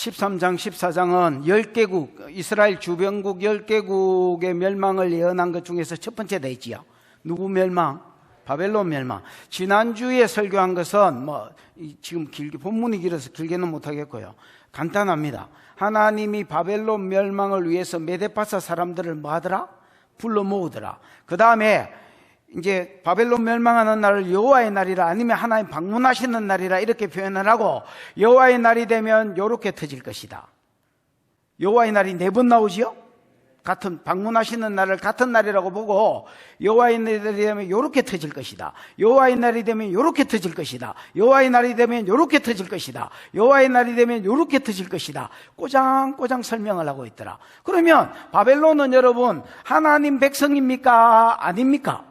13장, 14장은 10개국, 이스라엘 주변국 10개국의 멸망을 예언한 것 중에서 첫 번째 되지요. 누구 멸망? 바벨론 멸망. 지난주에 설교한 것은 지금 본문이 길어서 길게는 못하겠고요. 간단합니다. 하나님이 바벨론 멸망을 위해서 메데파사 사람들을 뭐 하더라? 불러 모으더라. 그 다음에 이제 바벨론 멸망하는 날을 여호와의 날이라, 아니면 하나님 방문하시는 날이라 이렇게 표현을 하고, 여호와의 날이 되면 요렇게 터질 것이다. 여호와의 날이 4번 나오지요? 같은 방문하시는 날을 같은 날이라고 보고, 여호와의 날이 되면 요렇게 터질 것이다. 여호와의 날이 되면 요렇게 터질 것이다. 여호와의 날이 되면 요렇게 터질 것이다. 여호와의 날이 되면 요렇게 터질 것이다. 꼬장꼬장 설명을 하고 있더라. 그러면 바벨론은 여러분 하나님 백성입니까? 아닙니까?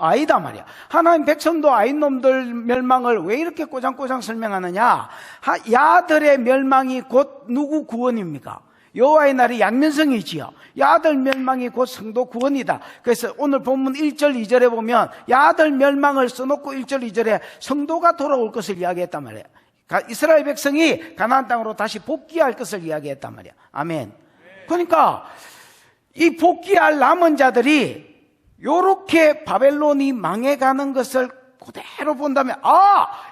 아니다 말이야. 하나님 백성도 아닌 놈들 멸망을 왜 이렇게 꼬장꼬장 설명하느냐? 야들의 멸망이 곧 누구 구원입니까? 여호와의 날이 양면성이지요. 야들 멸망이 곧 성도 구원이다. 그래서 오늘 본문 1절 2절에 보면 야들 멸망을 써놓고 1절 2절에 성도가 돌아올 것을 이야기했단 말이야. 이스라엘 백성이 가나안 땅으로 다시 복귀할 것을 이야기했단 말이야. 아멘. 그러니까 이 복귀할 남은 자들이 요렇게 바벨론이 망해가는 것을 그대로 본다면,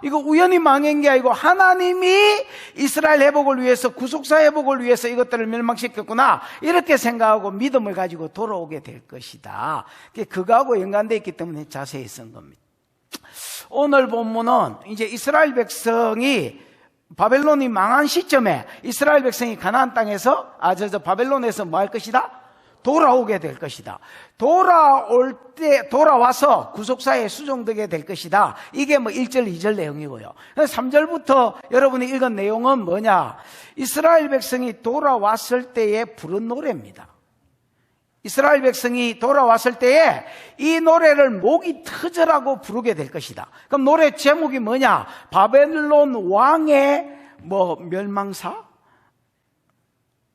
이거 우연히 망한 게 아니고 하나님이 이스라엘 회복을 위해서, 구속사 회복을 위해서 이것들을 멸망시켰구나, 이렇게 생각하고 믿음을 가지고 돌아오게 될 것이다. 그거하고 연관되어 있기 때문에 자세히 쓴 겁니다. 오늘 본문은 이제 이스라엘 백성이 바벨론이 망한 시점에 이스라엘 백성이 가나안 땅에서 바벨론에서 뭐 할 것이다? 돌아오게 될 것이다. 돌아와서 구속사에 수종되게 될 것이다. 이게 1절, 2절 내용이고요. 3절부터 여러분이 읽은 내용은 뭐냐? 이스라엘 백성이 돌아왔을 때에 부른 노래입니다. 이스라엘 백성이 돌아왔을 때에 이 노래를 목이 터져라고 부르게 될 것이다. 그럼 노래 제목이 뭐냐? 바벨론 왕의 멸망사?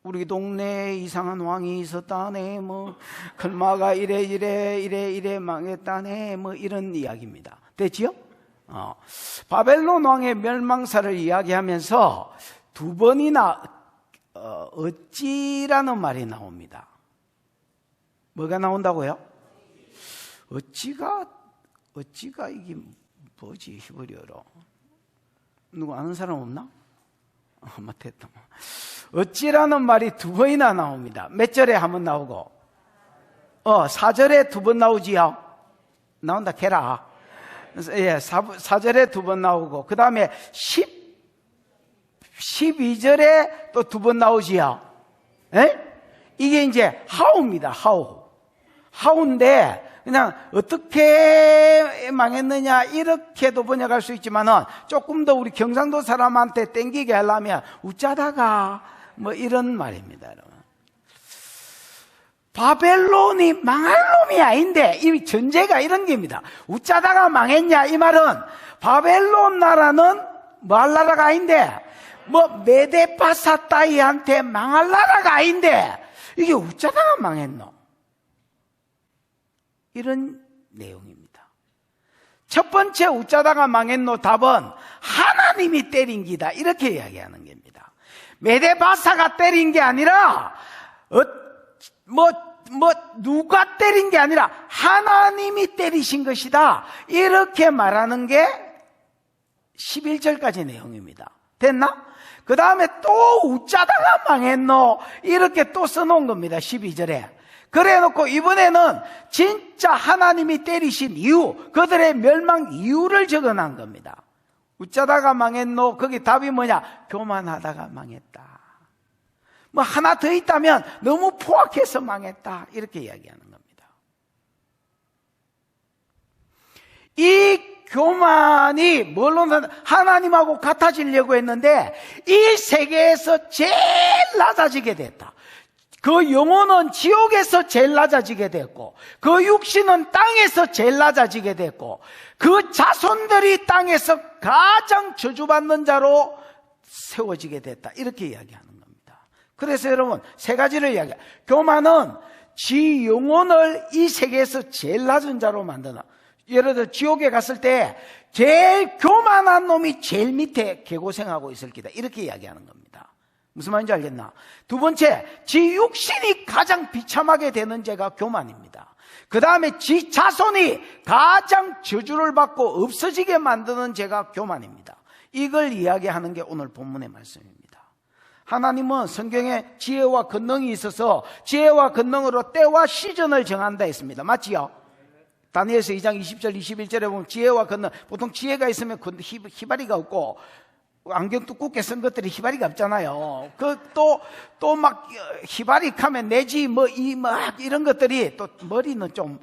우리 동네에 이상한 왕이 있었다네, 걸마가 이래 망했다네, 이런 이야기입니다. 됐지요? 바벨론 왕의 멸망사를 이야기하면서 2번이나 어찌라는 말이 나옵니다. 뭐가 나온다고요? 어찌가 이게 뭐지? 히브리어로 누구 아는 사람 없나? 맞겠다. 어찌라는 말이 2번이나 나옵니다. 몇 절에 한번 나오고, 4절에 2번 나오지요. 나온다 캐라. 4절에 2번 나오고, 그 다음에 12절에 또 2번 나오지요. 이게 이제 하우입니다. 하우인데 그냥 어떻게 망했느냐 이렇게도 번역할 수 있지만은, 조금 더 우리 경상도 사람한테 땡기게 하려면 우짜다가 이런 말입니다, 여러분. 바벨론이 망할 놈이 아닌데, 이 전제가 이런 겁니다. 우짜다가 망했냐 이 말은, 바벨론 나라는 뭐 할 나라가 아닌데, 메데파사 따위한테 망할 나라가 아닌데 이게 우짜다가 망했노, 이런 내용입니다. 첫 번째 우짜다가 망했노 답은 하나님이 때린 기다, 이렇게 이야기하는 겁니다. 메데바사가 때린 게 아니라 누가 때린 게 아니라 하나님이 때리신 것이다, 이렇게 말하는 게 11절까지 내용입니다. 됐나? 그 다음에 또 우짜다가 망했노, 이렇게 또 써놓은 겁니다. 12절에. 그래 놓고 이번에는 진짜 하나님이 때리신 이유, 그들의 멸망 이유를 적어놓은 겁니다. 우짜다가 망했노, 거기 답이 뭐냐? 교만하다가 망했다. 하나 더 있다면 너무 포악해서 망했다, 이렇게 이야기하는 겁니다. 이 교만이 뭘로 하나님하고 같아지려고 했는데 이 세계에서 제일 낮아지게 됐다. 그 영혼은 지옥에서 제일 낮아지게 됐고, 그 육신은 땅에서 제일 낮아지게 됐고, 그 자손들이 땅에서 가장 저주받는 자로 세워지게 됐다, 이렇게 이야기하는 겁니다. 그래서 여러분 3가지를 이야기해요. 교만은 지 영혼을 이 세계에서 제일 낮은 자로 만드는, 예를 들어 지옥에 갔을 때 제일 교만한 놈이 제일 밑에 개고생하고 있을 기다, 이렇게 이야기하는 겁니다. 무슨 말인지 알겠나? 두 번째, 지 육신이 가장 비참하게 되는 죄가 교만입니다. 그 다음에 지 자손이 가장 저주를 받고 없어지게 만드는 죄가 교만입니다. 이걸 이야기하는 게 오늘 본문의 말씀입니다. 하나님은 성경에 지혜와 권능이 있어서 지혜와 권능으로 때와 시즌을 정한다 했습니다. 맞지요? 다니엘서 2장 20절 21절에 보면 지혜와 권능, 보통 지혜가 있으면 희발이가 없고 안경 두껍게 쓴 것들이 희발이가 없잖아요. 또 막 희발이하면 내지 이런 것들이 또 머리는 좀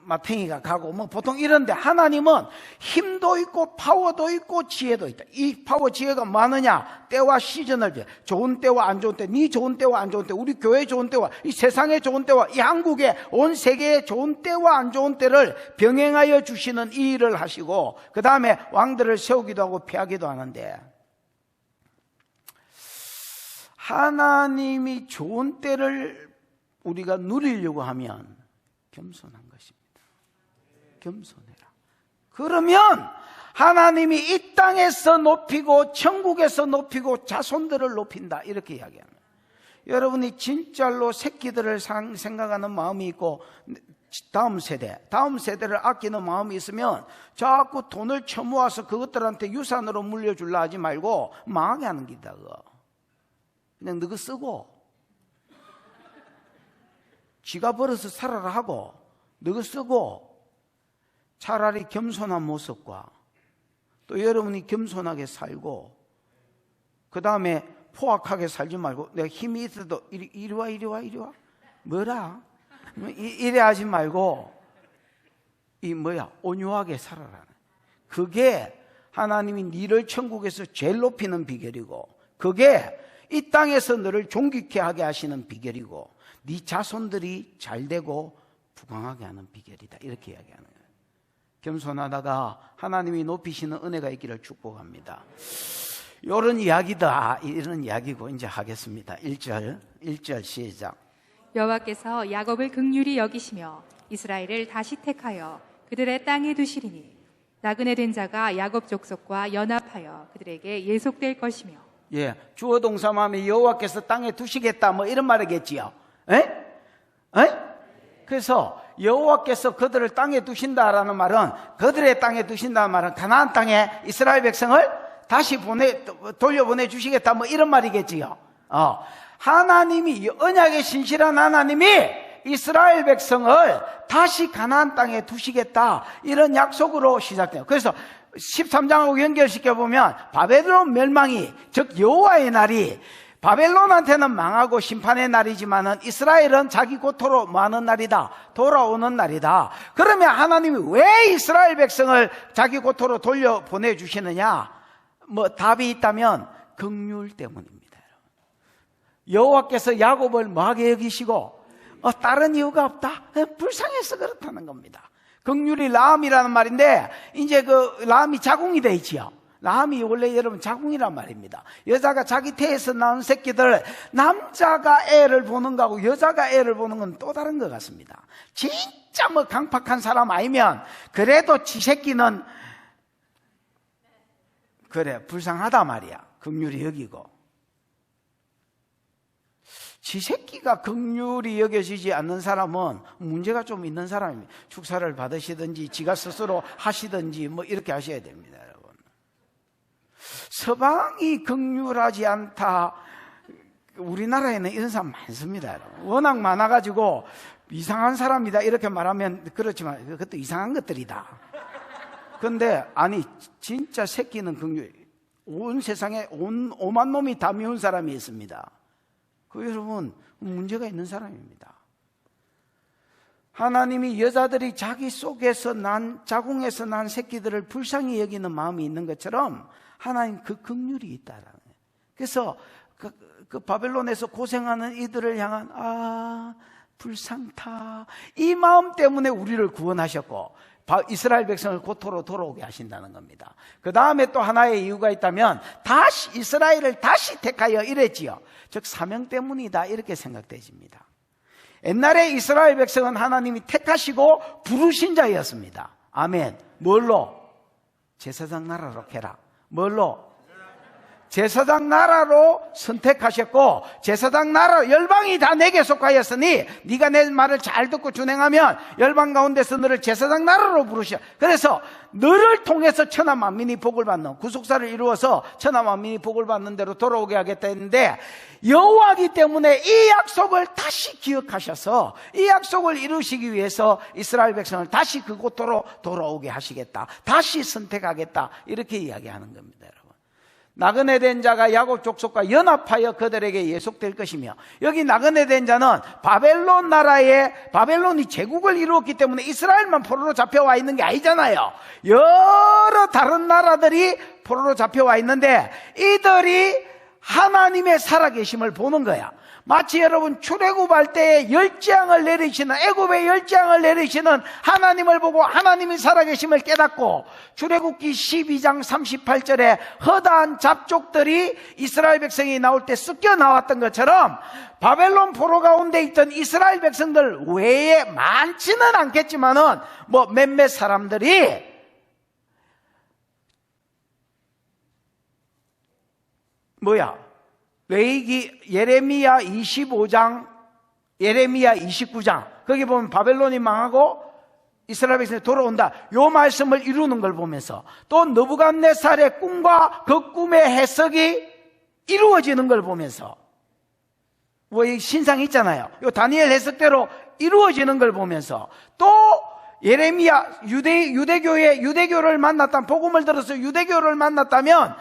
마탱이가 가고 보통 이런데, 하나님은 힘도 있고 파워도 있고 지혜도 있다. 이 파워 지혜가 많으냐? 때와 시즌을 비해 좋은 때와 안 좋은 때, 네 좋은 때와 안 좋은 때, 우리 교회 좋은 때와 이 세상의 좋은 때와 이 한국의 온 세계의 좋은 때와 안 좋은 때를 병행하여 주시는 이 일을 하시고, 그 다음에 왕들을 세우기도 하고 피하기도 하는데, 하나님이 좋은 때를 우리가 누리려고 하면 겸손한 것입니다. 겸손해라. 그러면 하나님이 이 땅에서 높이고 천국에서 높이고 자손들을 높인다, 이렇게 이야기합니다. 여러분이 진짜로 새끼들을 생각하는 마음이 있고 다음 세대를 아끼는 마음이 있으면 자꾸 돈을 처모아서 그것들한테 유산으로 물려주려 하지 말고 망하게 하는 길이다. 그냥 너가 쓰고 지가 벌어서 살아라 하고 너가 쓰고, 차라리 겸손한 모습과 또 여러분이 겸손하게 살고, 그 다음에 포악하게 살지 말고, 내가 힘이 있어도 이리 와 뭐라 이래 하지 말고 온유하게 살아라. 그게 하나님이 너를 천국에서 제일 높이는 비결이고, 그게 이 땅에서 너를 존귀케 하게 하시는 비결이고, 네 자손들이 잘되고 부강하게 하는 비결이다, 이렇게 이야기하는 거예요. 겸손하다가 하나님이 높이시는 은혜가 있기를 축복합니다. 이런 이야기다, 이런 이야기고 이제 하겠습니다. 1절 시작. 여호와께서 야곱을 긍휼히 여기시며 이스라엘을 다시 택하여 그들의 땅에 두시리니 나그네 된 자가 야곱 족속과 연합하여 그들에게 예속될 것이며. 예, 주어 동사마음에 여호와께서 땅에 두시겠다, 이런 말이겠지요. 그래서 여호와께서 그들을 땅에 두신다라는 말은, 그들의 땅에 두신다는 말은 가나안 땅에 이스라엘 백성을 다시 돌려보내 주시겠다, 이런 말이겠지요. 하나님이, 언약에 신실한 하나님이 이스라엘 백성을 다시 가나안 땅에 두시겠다, 이런 약속으로 시작돼요. 그래서 13장하고 연결시켜보면 바벨론 멸망이, 즉 여호와의 날이 바벨론한테는 망하고 심판의 날이지만은 이스라엘은 자기 고토로 많은 날이다, 돌아오는 날이다. 그러면 하나님이 왜 이스라엘 백성을 자기 고토로 돌려보내 주시느냐? 답이 있다면 긍휼 때문입니다. 여호와께서 야곱을 뭐하게 여기시고 다른 이유가 없다, 불쌍해서 그렇다는 겁니다. 긍휼이 라함이라는 말인데, 이제 라함이 자궁이 돼 있지요. 라함이 원래 여러분 자궁이란 말입니다. 여자가 자기 태에서 낳은 새끼들, 남자가 애를 보는 거하고 여자가 애를 보는 건 또 다른 것 같습니다. 진짜 강팍한 사람 아니면 그래도 지 새끼는 불쌍하다 말이야. 긍휼히 여기고. 지 새끼가 긍휼히 여겨지지 않는 사람은 문제가 좀 있는 사람입니다. 축사를 받으시든지 지가 스스로 하시든지 이렇게 하셔야 됩니다. 서방이 긍휼하지 않다, 우리나라에는 이런 사람 많습니다. 워낙 많아가지고 이상한 사람이다 이렇게 말하면 그렇지만 그것도 이상한 것들이다. 그런데 아니, 진짜 새끼는 긍휼, 온 세상에 5만 놈이 다 미운 사람이 있습니다. 여러분 문제가 있는 사람입니다. 하나님이 여자들이 자기 속에서 자궁에서 난 새끼들을 불쌍히 여기는 마음이 있는 것처럼 하나님 그 긍휼이 있다라는 거예요. 그래서 그 바벨론에서 고생하는 이들을 향한 불쌍타, 이 마음 때문에 우리를 구원하셨고 이스라엘 백성을 고토로 돌아오게 하신다는 겁니다. 그 다음에 또 하나의 이유가 있다면 다시 이스라엘을 다시 택하여 이랬지요. 즉 사명 때문이다, 이렇게 생각되십니다. 옛날에 이스라엘 백성은 하나님이 택하시고 부르신 자였습니다. 아멘. 뭘로? 제사장 나라로 해라. 뭘로? 제사장 나라로 선택하셨고, 제사장 나라, 열방이 다 내게 속하였으니 네가 내 말을 잘 듣고 준행하면 열방 가운데서 너를 제사장 나라로 부르셔. 그래서 너를 통해서 천하 만민이 복을 받는, 구속사를 이루어서 천하 만민이 복을 받는 대로 돌아오게 하겠다 했는데, 여호와이기 때문에 이 약속을 다시 기억하셔서 이 약속을 이루시기 위해서 이스라엘 백성을 다시 그곳으로 돌아오게 하시겠다, 다시 선택하겠다, 이렇게 이야기하는 겁니다. 여러분, 나그네 된 자가 야곱 족속과 연합하여 그들에게 예속될 것이며, 여기 나그네 된 자는 바벨론 나라에, 바벨론이 제국을 이루었기 때문에 이스라엘만 포로로 잡혀와 있는 게 아니잖아요. 여러 다른 나라들이 포로로 잡혀와 있는데 이들이 하나님의 살아계심을 보는 거야. 마치 여러분 출애굽할 때에 열재앙을 내리시는, 애굽의 열재앙을 내리시는 하나님을 보고 하나님이 살아계심을 깨닫고, 출애굽기 12장 38절에 허다한 잡족들이 이스라엘 백성이 나올 때 섞여 나왔던 것처럼 바벨론 포로 가운데 있던 이스라엘 백성들 외에 많지는 않겠지만은 몇몇 사람들이 레위기, 예레미야 25장, 예레미야 29장, 거기 보면 바벨론이 망하고 이스라엘 백성이 돌아온다, 요 말씀을 이루는 걸 보면서, 또 느부갓네살의 꿈과 그 꿈의 해석이 이루어지는 걸 보면서, 이 신상이 있잖아요, 요 다니엘 해석대로 이루어지는 걸 보면서, 또 예레미야, 유대교를 만났다면, 복음을 들어서 유대교를 만났다면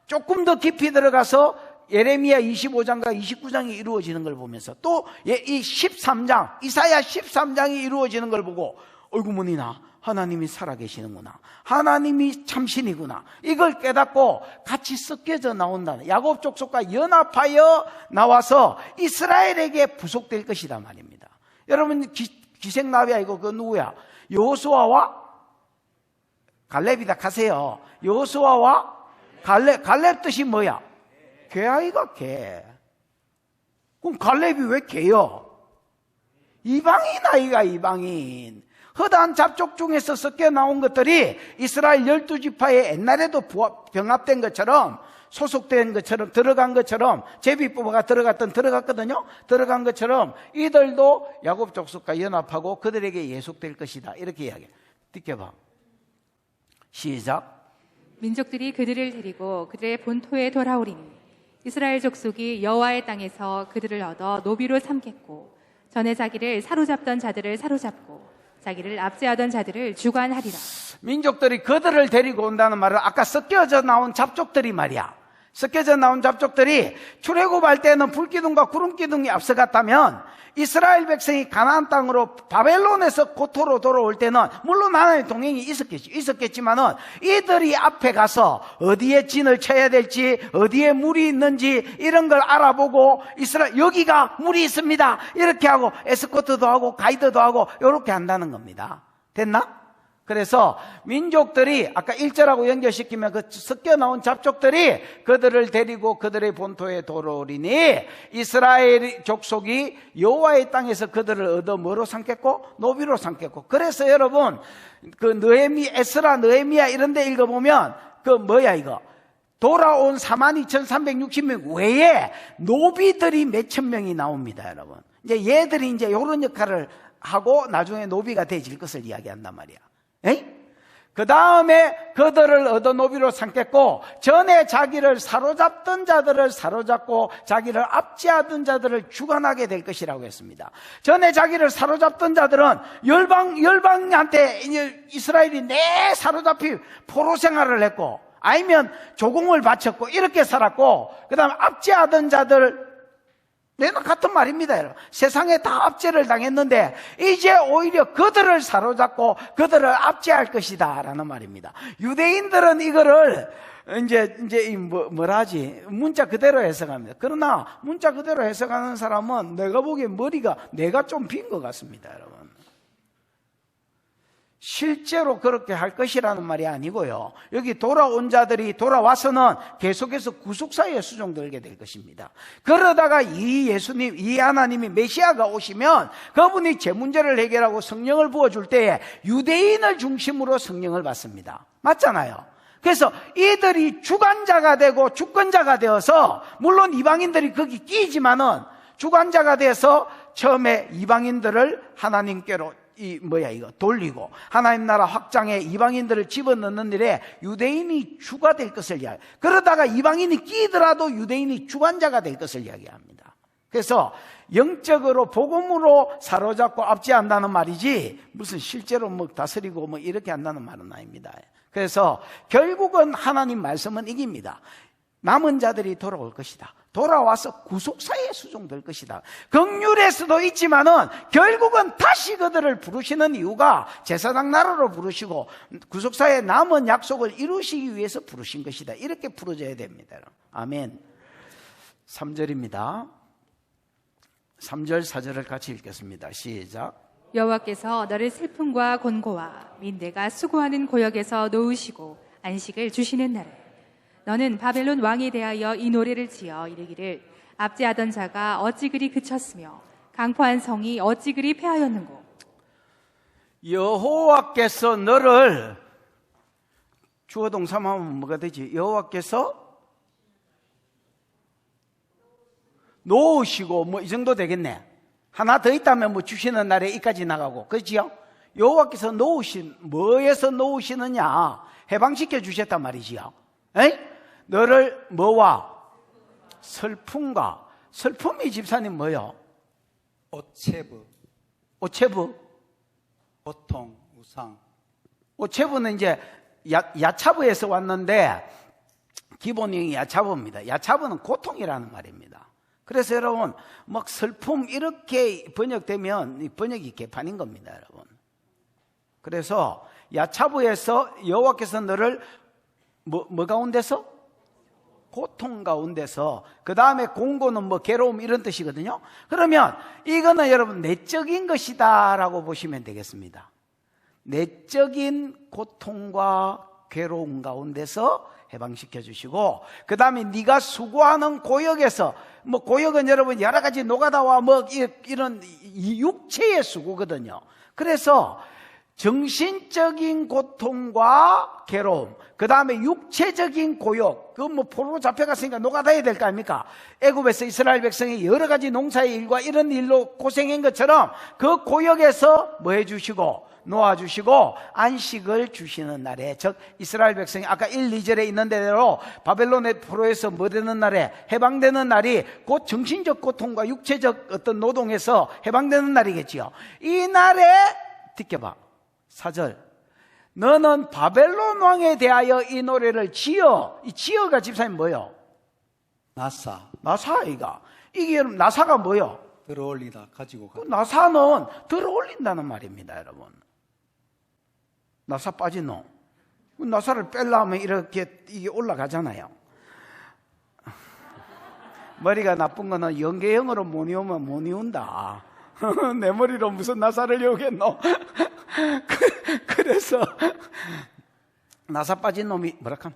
조금 더 깊이 들어가서 예레미야 25장과 29장이 이루어지는 걸 보면서, 또 이 13장, 이사야 13장이 이루어지는 걸 보고, 어이구머니나 하나님이 살아계시는구나, 하나님이 참신이구나, 이걸 깨닫고 같이 섞여져 나온다는, 야곱 족속과 연합하여 나와서 이스라엘에게 부속될 것이다 말입니다. 여러분, 기생나비야 이거 그 누구야? 여호수아와 갈렙이다. 가세요. 여호수아와 갈렙 뜻이 뭐야? 개아이가 개. 그럼 갈렙이 왜 개요? 이방인 아이가 이방인. 허다한 잡족 중에서 섞여 나온 것들이 이스라엘 12지파에 옛날에도 병합된 것처럼, 소속된 것처럼, 들어간 것처럼, 제비뽑아가 들어갔거든요. 들어간 것처럼 이들도 야곱 족속과 연합하고 그들에게 예속될 것이다, 이렇게 이야기해. 띠켜봐. 시작. 민족들이 그들을 데리고 그들의 본토에 돌아오리니 이스라엘 족속이 여호와의 땅에서 그들을 얻어 노비로 삼겠고, 전에 자기를 사로잡던 자들을 사로잡고 자기를 압제하던 자들을 주관하리라. 민족들이 그들을 데리고 온다는 말은 아까 섞여져 나온 잡족들이 말이야. 섞여져 나온 잡족들이 출애굽할 때는 불기둥과 구름기둥이 앞서갔다면, 이스라엘 백성이 가나안 땅으로 바벨론에서 고토로 돌아올 때는 물론 하나님의 동행이 있었겠지만은 이들이 앞에 가서 어디에 진을 쳐야 될지, 어디에 물이 있는지 이런 걸 알아보고, 이스라엘 여기가 물이 있습니다 이렇게 하고 에스코트도 하고 가이드도 하고 이렇게 한다는 겁니다. 됐나? 그래서 민족들이 아까 1절하고 연결시키면 그 섞여 나온 잡족들이 그들을 데리고 그들의 본토에 돌아오리니 이스라엘 족속이 여호와의 땅에서 그들을 얻어 뭐로 삼겠고? 노비로 삼겠고. 그래서 여러분, 그 에스라, 느헤미야 이런 데 읽어보면 이거 돌아온 42,360명 외에 노비들이 몇천 명이 나옵니다. 여러분, 이제 얘들이 이제 이런 역할을 하고 나중에 노비가 되질 것을 이야기한단 말이야. 그 다음에 그들을 얻어 노비로 삼겠고, 전에 자기를 사로잡던 자들을 사로잡고 자기를 압제하던 자들을 주관하게 될 것이라고 했습니다. 전에 자기를 사로잡던 자들은 열방한테 이스라엘이 사로잡히 포로 생활을 했고, 아니면 조공을 바쳤고 이렇게 살았고, 그 다음에 압제하던 자들, 내가 같은 말입니다, 여러분. 세상에 다 압제를 당했는데 이제 오히려 그들을 사로잡고 그들을 압제할 것이다 라는 말입니다. 유대인들은 이거를 이제 문자 그대로 해석합니다. 그러나 문자 그대로 해석하는 사람은 내가 보기엔 머리가 내가 좀 빈 것 같습니다, 여러분. 실제로 그렇게 할 것이라는 말이 아니고요, 여기 돌아온 자들이 돌아와서는 계속해서 구속사에 수종들게 될 것입니다. 그러다가 이 하나님이 메시아가 오시면 그분이 제 문제를 해결하고 성령을 부어줄 때에 유대인을 중심으로 성령을 받습니다. 맞잖아요. 그래서 이들이 주관자가 되고 주권자가 되어서, 물론 이방인들이 거기 끼지만은 주관자가 돼서 처음에 이방인들을 하나님께로 돌리고 하나님 나라 확장에 이방인들을 집어넣는 일에 유대인이 주가 될 것을 이야기. 그러다가 이방인이 끼더라도 유대인이 주관자가 될 것을 이야기합니다. 그래서 영적으로 복음으로 사로잡고 압제한다는 말이지, 무슨 실제로 뭐 다스리고 뭐 이렇게 한다는 말은 아닙니다. 그래서 결국은 하나님 말씀은 이깁니다. 남은 자들이 돌아올 것이다. 돌아와서 구속사에 수종될 것이다. 긍휼의 수도 있지만은 결국은 다시 그들을 부르시는 이유가 제사장 나라로 부르시고 구속사에 남은 약속을 이루시기 위해서 부르신 것이다. 이렇게 풀어져야 됩니다. 아멘. 3절입니다. 3절 4절을 같이 읽겠습니다. 시작. 여호와께서 너를 슬픔과 곤고와 및 내가 수고하는 고역에서 놓으시고 안식을 주시는 날에 너는 바벨론 왕에 대하여 이 노래를 지어 이르기를 압제하던 자가 어찌 그리 그쳤으며 강포한 성이 어찌 그리 패하였는고. 여호와께서 너를, 주어 동사하면 뭐가 되지? 여호와께서 놓으시고 뭐 이 정도 되겠네. 하나 더 있다면 뭐 주시는 날에 이까지 나가고, 그렇지요? 여호와께서 놓으신, 뭐에서 놓으시느냐? 해방시켜 주셨단 말이지요. 에이? 너를 뭐와? 슬픔과. 슬픔이 집사님 뭐요? 오체부, 오체부. 고통, 우상. 오체부는 이제 야차부에서 왔는데 기본형이 야차부입니다. 야차부는 고통이라는 말입니다. 그래서 여러분, 막 슬픔 이렇게 번역되면 이 번역이 개판인 겁니다, 여러분. 그래서 야차부에서 여호와께서 너를 뭐 가운데서? 고통 가운데서. 그 다음에 공고는 뭐 괴로움 이런 뜻이거든요. 그러면 이거는 여러분 내적인 것이다 라고 보시면 되겠습니다. 내적인 고통과 괴로움 가운데서 해방시켜 주시고, 그 다음에 네가 수고하는 고역에서, 뭐 고역은 여러분 여러 가지 노가다와 뭐 이런 육체의 수고거든요. 그래서 정신적인 고통과 괴로움, 그 다음에 육체적인 고역, 그 뭐 포로로 잡혀갔으니까 노가다해야 될 거 아닙니까? 애굽에서 이스라엘 백성이 여러 가지 농사의 일과 이런 일로 고생한 것처럼 그 고역에서 뭐 해주시고 놓아주시고 안식을 주시는 날에, 즉 이스라엘 백성이 아까 1, 2절에 있는 대로 바벨론의 포로에서 뭐 되는 날에 해방되는 날이 곧 정신적 고통과 육체적 어떤 노동에서 해방되는 날이겠지요. 이 날에 듣겨봐. 4절. 너는 바벨론 왕에 대하여 이 노래를 지어. 이 지어가 집사님 뭐요? 나사, 나사이가. 이게 여러분 나사가 뭐요? 들어올리다, 가지고 가. 나사는 들어올린다는 말입니다, 여러분. 나사 빠진 놈. 나사를 빼려면 이렇게 이게 올라가잖아요. 머리가 나쁜 거는 연계형으로 못 이으면 못 이운다. 내 머리로 무슨 나사를 이우겠노? 그래서 나사 빠진 놈이 뭐랄까?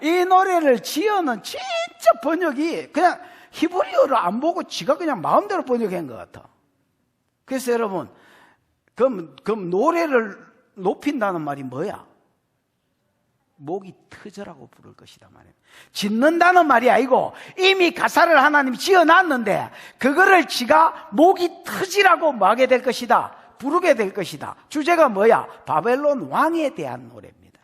이 노래를 지어는 진짜 번역이 그냥 히브리어를 안 보고 지가 그냥 마음대로 번역한 것 같아. 그래서 여러분, 그럼 노래를 높인다는 말이 뭐야? 목이 터져라고 부를 것이다 말이에요. 짓는다는 말이 아니고 이미 가사를 하나님이 지어놨는데 그거를 지가 목이 터지라고 말하게 될 것이다. 부르게 될 것이다. 주제가 뭐야? 바벨론 왕에 대한 노래입니다.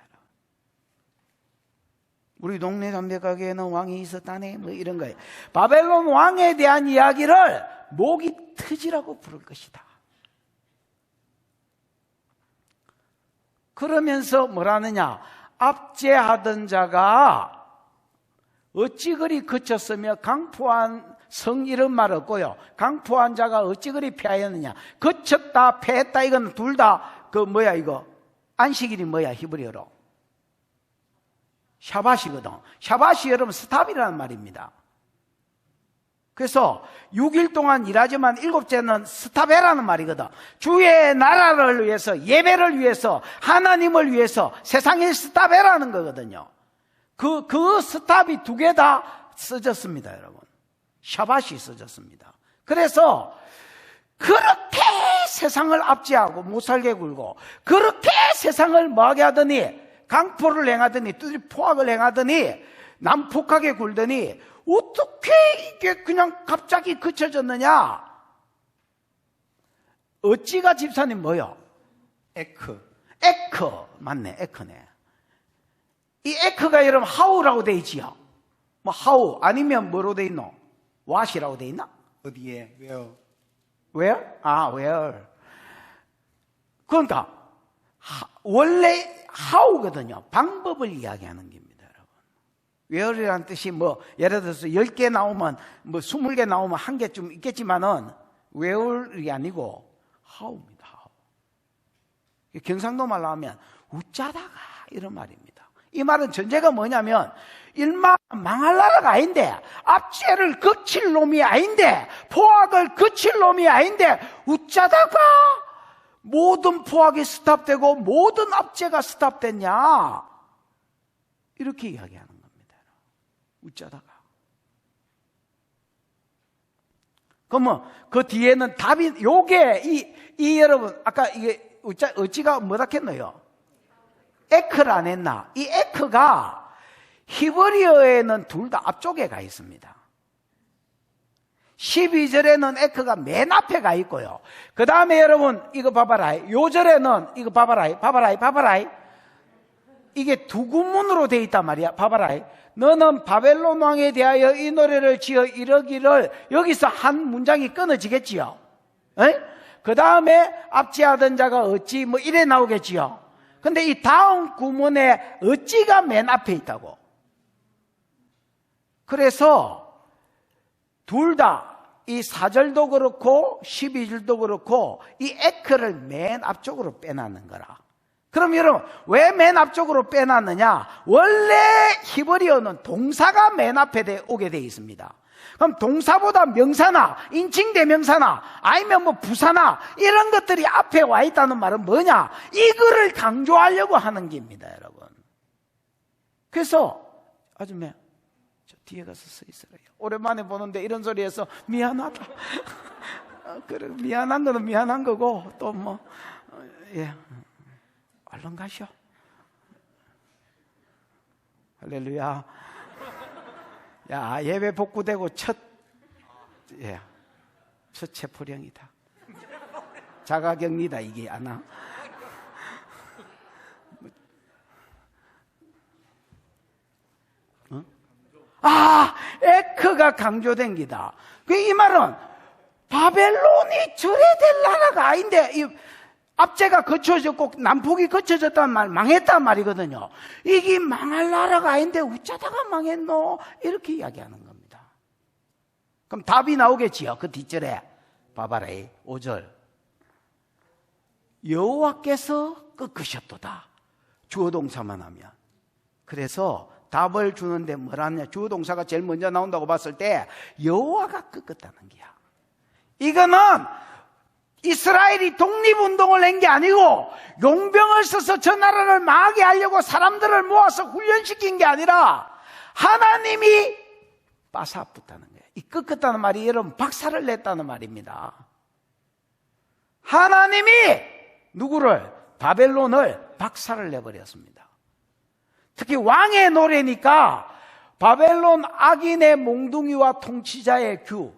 우리 동네 담배가게에는 왕이 있었다네 뭐 이런 거예요. 바벨론 왕에 대한 이야기를 목이 터지라고 부를 것이다. 그러면서 뭐라느냐? 압제하던 자가 어찌 그리 그쳤으며 강포한 성 이런 말 없고요. 강포한 자가 어찌 그리 패하였느냐? 그쳤다 패했다 이건 둘 다 그 뭐야 이거? 안식일이 뭐야 히브리어로? 샤밧이거든. 샤밧이 여러분 스탑이라는 말입니다. 그래서 6일 동안 일하지만 7째는 스탑해라는 말이거든. 주의 나라를 위해서, 예배를 위해서, 하나님을 위해서 세상에 스탑해라는 거거든요. 그 스탑이 두 개 다 써졌습니다, 여러분. 샤밧이 써졌습니다. 그래서 그렇게 세상을 압제하고 못살게 굴고 그렇게 세상을 뭐하게 하더니 강포를 행하더니 뚜드리 포악을 행하더니 난폭하게 굴더니 어떻게 이게 그냥 갑자기 그쳐졌느냐? 어찌가 집사님 뭐요? 에크. 맞네, 에크네. 이 에크가 여러분 하우라고 돼 있지요. 뭐 하우 아니면 뭐로 돼 있노? 왓이라고 돼 있나? 어디에? 왜요? where? where. 그러니까 원래 how거든요. 방법을 이야기하는 겁니다, 여러분. where이라는 뜻이 뭐 예를 들어서 10개 나오면 뭐 20개 나오면 한 개쯤 있겠지만은 where이 아니고 how입니다. how. 경상도 말로 하면 웃자다가 이런 말입니다. 이 말은 전제가 뭐냐면 일마 망할 나라가 아닌데 압제를 거칠 놈이 아닌데 포악을 거칠 놈이 아닌데 웃자다가 모든 포악이 스탑되고 모든 압제가 스탑됐냐 이렇게 이야기하는 겁니다. 웃자다가. 그러면 그 뒤에는 답이 요게 이 여러분 아까 이게 어찌가 뭐다 했노요? 에크를 안 했나? 이 에크가 히브리어에는 둘 다 앞쪽에 가 있습니다. 12절에는 에크가 맨 앞에 가 있고요. 그 다음에 여러분 이거 봐봐라. 요 절에는 이거 봐봐라. 이게 두 구문으로 돼 있단 말이야. 봐봐라. 너는 바벨론 왕에 대하여 이 노래를 지어 이러기를. 여기서 한 문장이 끊어지겠지요. 그 다음에 압제하던 자가 어찌 뭐 이래 나오겠지요. 근데 이 다음 구문에 어찌가 맨 앞에 있다고. 그래서 둘 다 이 4절도 그렇고 12절도 그렇고 이 에크를 맨 앞쪽으로 빼놨는 거라. 그럼 여러분 왜 맨 앞쪽으로 빼놨느냐? 원래 히브리어는 동사가 맨 앞에 오게 돼 있습니다. 그럼 동사보다 명사나 인칭대명사나 아니면 뭐 부사나 이런 것들이 앞에 와 있다는 말은 뭐냐? 이거를 강조하려고 하는 겁니다, 여러분. 그래서 아줌마 저 뒤에 가서 서 있으래요. 오랜만에 보는데 이런 소리 해서 미안하다. 그래, 미안한 거는 미안한 거고 또 뭐 얼른 가시오. 할렐루야. 야, 예배 복구되고 첫 체포령이다. 자가격리다, 이게 아나. 에크가 강조된 기다. 이 말은 바벨론이 절해될 나라가 아닌데, 이 압제가 거쳐졌고 난폭이 거쳐졌단 말, 망했단 말이거든요. 이게 망할 나라가 아닌데 어쩌다가 망했노? 이렇게 이야기하는 겁니다. 그럼 답이 나오겠지요. 그 뒷절에 봐봐라. 5절. 여호와께서 꺾으셨도다. 주어동사만 하면. 그래서 답을 주는데 뭐라냐? 주어동사가 제일 먼저 나온다고 봤을 때 여호와가 꺾었다는 거야. 이거는 이스라엘이 독립운동을 한 게 아니고 용병을 써서 저 나라를 망하게 하려고 사람들을 모아서 훈련시킨 게 아니라 하나님이 빠삭붙다는 거예요. 이 꺾었다는 말이 여러분 박살을 냈다는 말입니다. 하나님이 누구를? 바벨론을 박살을 내버렸습니다. 특히 왕의 노래니까 바벨론 악인의 몽둥이와 통치자의 규,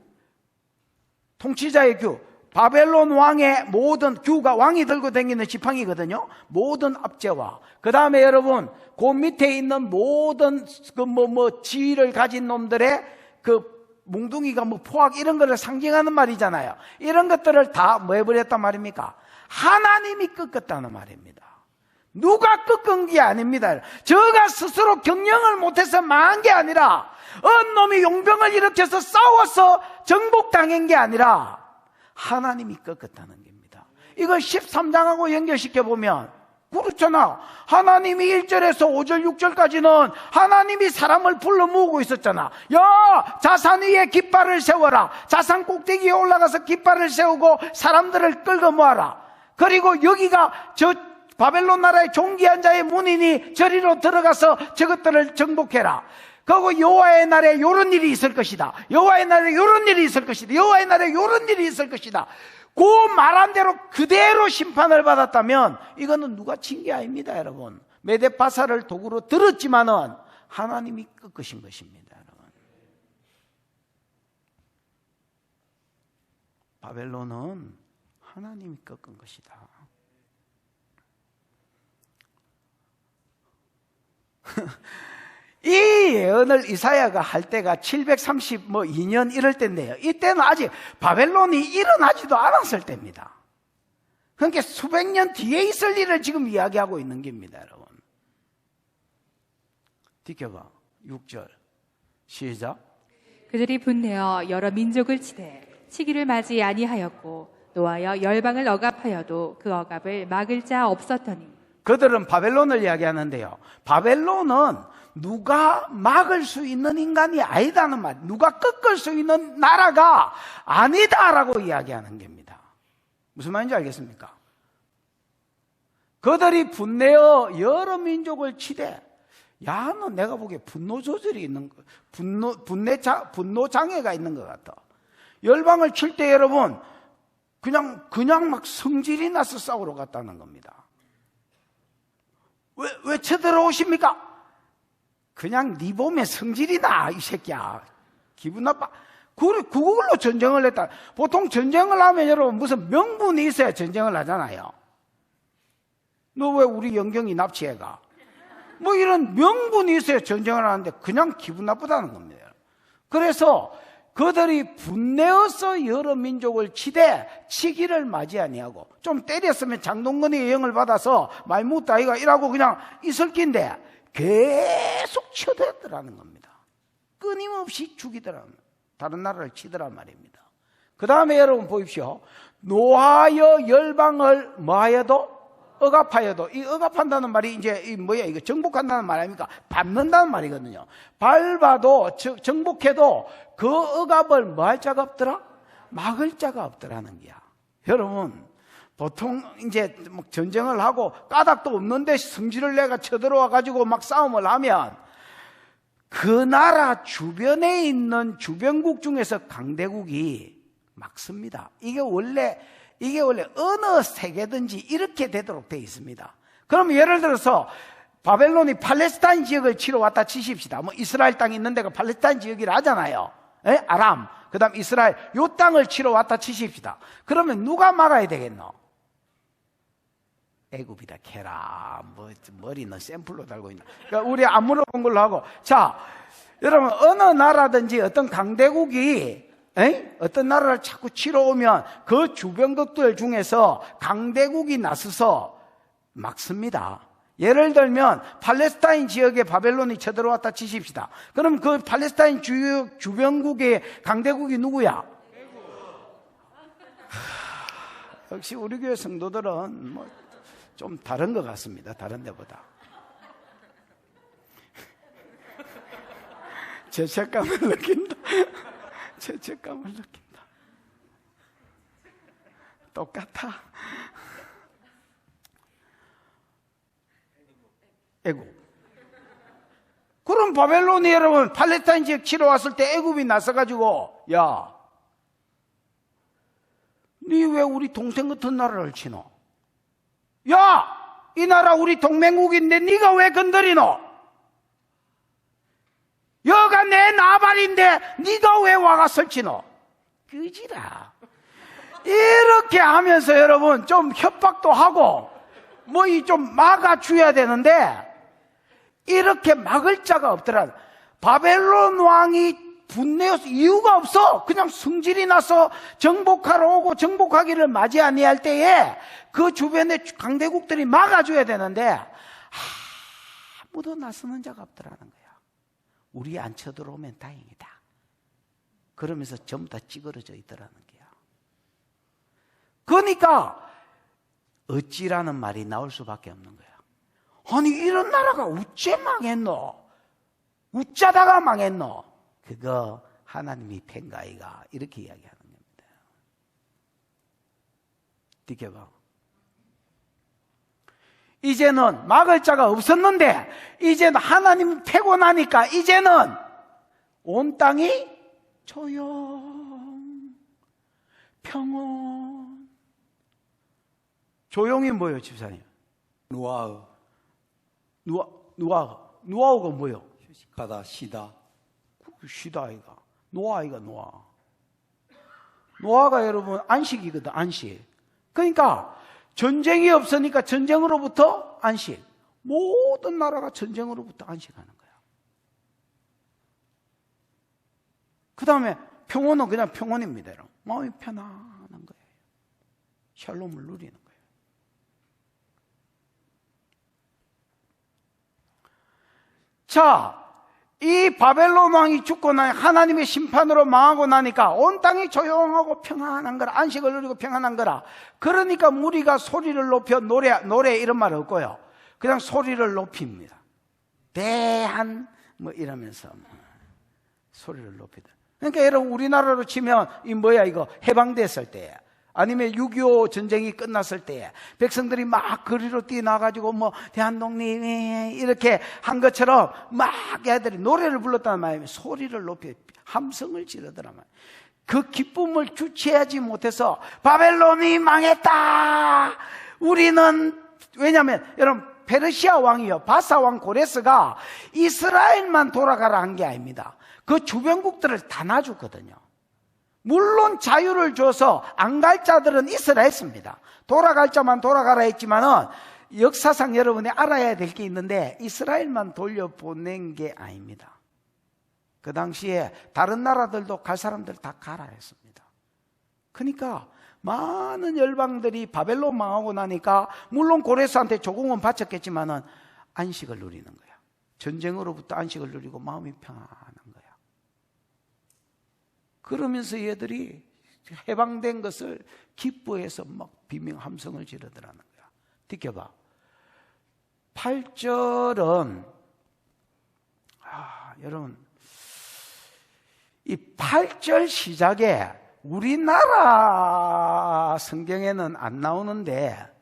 바벨론 왕의 모든 규가 왕이 들고 다니는 지팡이거든요. 모든 압제와 그 다음에 여러분 그 밑에 있는 모든 지위를 가진 놈들의 그 몽둥이가 뭐 포악 이런 거를 상징하는 말이잖아요. 이런 것들을 다 뭐 해버렸단 말입니까? 하나님이 꺾었다는 말입니다. 누가 꺾은 게 아닙니다. 저가 스스로 경영을 못해서 망한 게 아니라 놈이 용병을 일으켜서 싸워서 정복당한 게 아니라 하나님이 꺾었다는 겁니다. 이걸 13장하고 연결시켜보면 그렇잖아. 하나님이 1절에서 5절 6절까지는 하나님이 사람을 불러 모으고 있었잖아. 야, 자산 위에 깃발을 세워라. 자산 꼭대기에 올라가서 깃발을 세우고 사람들을 끌고 모아라. 그리고 여기가 저 바벨론 나라의 존귀한 자의 문인이 저리로 들어가서 저것들을 정복해라. 그리고 여호와의 날에 이런 일이 있을 것이다. 여호와의 날에 이런 일이 있을 것이다. 여호와의 날에 이런 일이 있을 것이다. 그 말한 대로 그대로 심판을 받았다면 이거는 누가 친 게 아닙니다, 여러분. 메데파사를 도구로 들었지만은 하나님이 꺾으신 것입니다. 여러분. 바벨론은 하나님이 꺾은 것이다. 이 예언을 이사야가 할 때가 732년 이럴 때인데요. 이때는 아직 바벨론이 일어나지도 않았을 때입니다. 그러니까 수백 년 뒤에 있을 일을 지금 이야기하고 있는 겁니다, 여러분. 지켜봐. 6절 시작. 그들이 분내어 여러 민족을 치되 치기를 맞이 아니하였고 노하여 열방을 억압하여도 그 억압을 막을 자 없었더니. 그들은 바벨론을 이야기하는데요. 바벨론은 누가 막을 수 있는 인간이 아니다는 말, 누가 꺾을 수 있는 나라가 아니다라고 이야기하는 겁니다. 무슨 말인지 알겠습니까? 그들이 분내어 여러 민족을 치되, 야, 너 내가 보기에 분노 조절이 있는 거, 분노 장애가 있는 것 같아. 열방을 칠 때 여러분, 그냥 막 성질이 나서 싸우러 갔다는 겁니다. 왜 쳐들어오십니까? 그냥 네 몸에 성질이 나, 이 새끼야. 기분 나빠. 그걸로 전쟁을 했다. 보통 전쟁을 하면 여러분 무슨 명분이 있어야 전쟁을 하잖아요. 너 왜 우리 영경이 납치해가? 뭐 이런 명분이 있어야 전쟁을 하는데 그냥 기분 나쁘다는 겁니다. 그래서 그들이 분내어서 여러 민족을 치되 치기를 맞이 아니하고, 좀 때렸으면 장동건의 영을 받아서 말못다 이가 이라고 그냥 있을 낀데 계속 쳐대더라는 겁니다. 끊임없이 죽이더라는, 다른 나라를 치더란 말입니다. 그 다음에 여러분 보십시오. 노하여 열방을 뭐하여도 억압하여도, 이 억압한다는 말이 이제 이거 정복한다는 말 아닙니까? 밟는다는 말이거든요. 밟아도, 정복해도 그 억압을 뭐 할 자가 없더라? 막을 자가 없더라는 거야. 여러분, 보통 이제 막 전쟁을 하고 까닭도 없는데 성질을 내가 쳐들어와 가지고 막 싸움을 하면 그 나라 주변에 있는 주변국 중에서 강대국이 막습니다. 이게 원래 어느 세계든지 이렇게 되도록 되어 있습니다. 그럼 예를 들어서 바벨론이 팔레스타인 지역을 치러 왔다 치십시다. 뭐 이스라엘 땅이 있는 데가 팔레스타인 지역이라 하잖아요. 에? 아람, 그 다음 이스라엘, 요 땅을 치러 왔다 치십시다. 그러면 누가 막아야 되겠노? 애굽이다 캐라. 뭐 머리는 샘플로 달고 있나. 그러니까 우리 안 물어본 걸로 하고. 자, 여러분, 어느 나라든지 어떤 강대국이 어떤 나라를 자꾸 치러 오면 그 주변국들 중에서 강대국이 나서서 막습니다. 예를 들면 팔레스타인 지역에 바벨론이 쳐들어왔다 치십시다. 그럼 그 팔레스타인 주변국의 강대국이 누구야? 역시 우리 교회 성도들은 뭐 좀 다른 것 같습니다. 다른 데보다. 죄책감을 느낀다. 죄책감을 느낀다. 똑같아. 애굽. 그럼 바벨론이 여러분 팔레스타인 지역 치러 왔을 때 애굽이 나서가지고, 야, 니 왜 우리 동생 같은 나라를 치노? 야, 이 나라 우리 동맹국인데 니가 왜 건드리노? 여가 내 나발인데 니가 왜 와가 설치노? 그지라. 이렇게 하면서 여러분 좀 협박도 하고 뭐 이 좀 막아줘야 되는데 이렇게 막을 자가 없더라. 바벨론 왕이 분내어서 이유가 없어. 그냥 성질이 나서 정복하러 오고 정복하기를 맞이 아니할 때에 그 주변의 강대국들이 막아줘야 되는데 아무도 나서는 자가 없더라는 거야. 우리 안 쳐들어오면 다행이다. 그러면서 전부 다 찌그러져 있더라는 거야. 그러니까 어찌라는 말이 나올 수밖에 없는 거야. 아니 이런 나라가 어째 망했노? 어쩌다가 망했노? 그거 하나님이 팬가이가 이렇게 이야기하는 겁니다. 느껴봐. 이제는 막을 자가 없었는데 이제는 하나님 패고 나니까 이제는 온 땅이 조용, 평온. 조용히 뭐예요, 집사님? 노아의 노아가 뭐요? 휴식하다, 쉬다. 쉬다 아이가. 노아가 노아가 여러분 안식이거든, 안식. 그러니까 전쟁이 없으니까 전쟁으로부터 안식. 모든 나라가 전쟁으로부터 안식하는 거야. 그 다음에 평온은 그냥 평온입니다. 여러분. 마음이 편안한 거예요. 샬롬을 누리는 거예요. 자, 이 바벨론 왕이 죽고 나니 하나님의 심판으로 망하고 나니까 온 땅이 조용하고 평안한 거라. 안식을 누리고 평안한 거라. 그러니까 무리가 소리를 높여 노래 이런 말 없고요. 그냥 소리를 높입니다. 대한 뭐 이러면서 소리를 높이다. 그러니까 여러분 우리나라로 치면 이 뭐야 이거 해방됐을 때 아니면 6.25 전쟁이 끝났을 때 백성들이 막 거리로 뛰어나가지고 뭐 대한독립 이렇게 한 것처럼 막 애들이 노래를 불렀다는 말이에요. 소리를 높여 함성을 지르더란 말이에요. 그 기쁨을 주체하지 못해서 바벨론이 망했다. 우리는 왜냐하면 여러분 페르시아 왕이요 바사 왕 고레스가 이스라엘만 돌아가라 한 게 아닙니다. 그 주변국들을 다 놔줬거든요. 물론 자유를 줘서 안 갈 자들은 있으라 했습니다. 돌아갈 자만 돌아가라 했지만은 역사상 여러분이 알아야 될 게 있는데 이스라엘만 돌려보낸 게 아닙니다. 그 당시에 다른 나라들도 갈 사람들 다 가라 했습니다. 그러니까 많은 열방들이 바벨론 망하고 나니까 물론 고레스한테 조공은 바쳤겠지만은 안식을 누리는 거야. 전쟁으로부터 안식을 누리고 마음이 평안한 거야. 그러면서 얘들이 해방된 것을 기뻐해서 막 비명 함성을 지르더라는 거야. 느껴봐. 8절은 여러분 이 8절 시작에 우리나라 성경에는 안 나오는데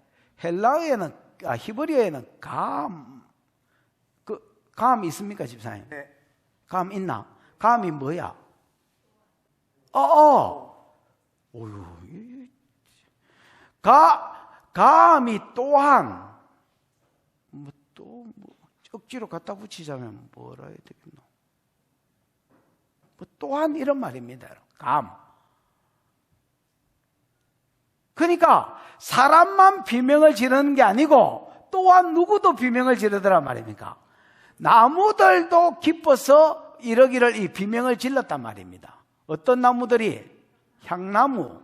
헬라어에는 히브리어에는 감 있습니까 집사님? 네. 감 있나? 감이 뭐야? 감이 또한 억지로 갖다 붙이자면 뭐라 해야 되겠노? 또한 이런 말입니다. 감. 그러니까 사람만 비명을 지르는 게 아니고 또한 누구도 비명을 지르더란 말입니까? 나무들도 기뻐서 이러기를 이 비명을 질렀단 말입니다. 어떤 나무들이? 향나무,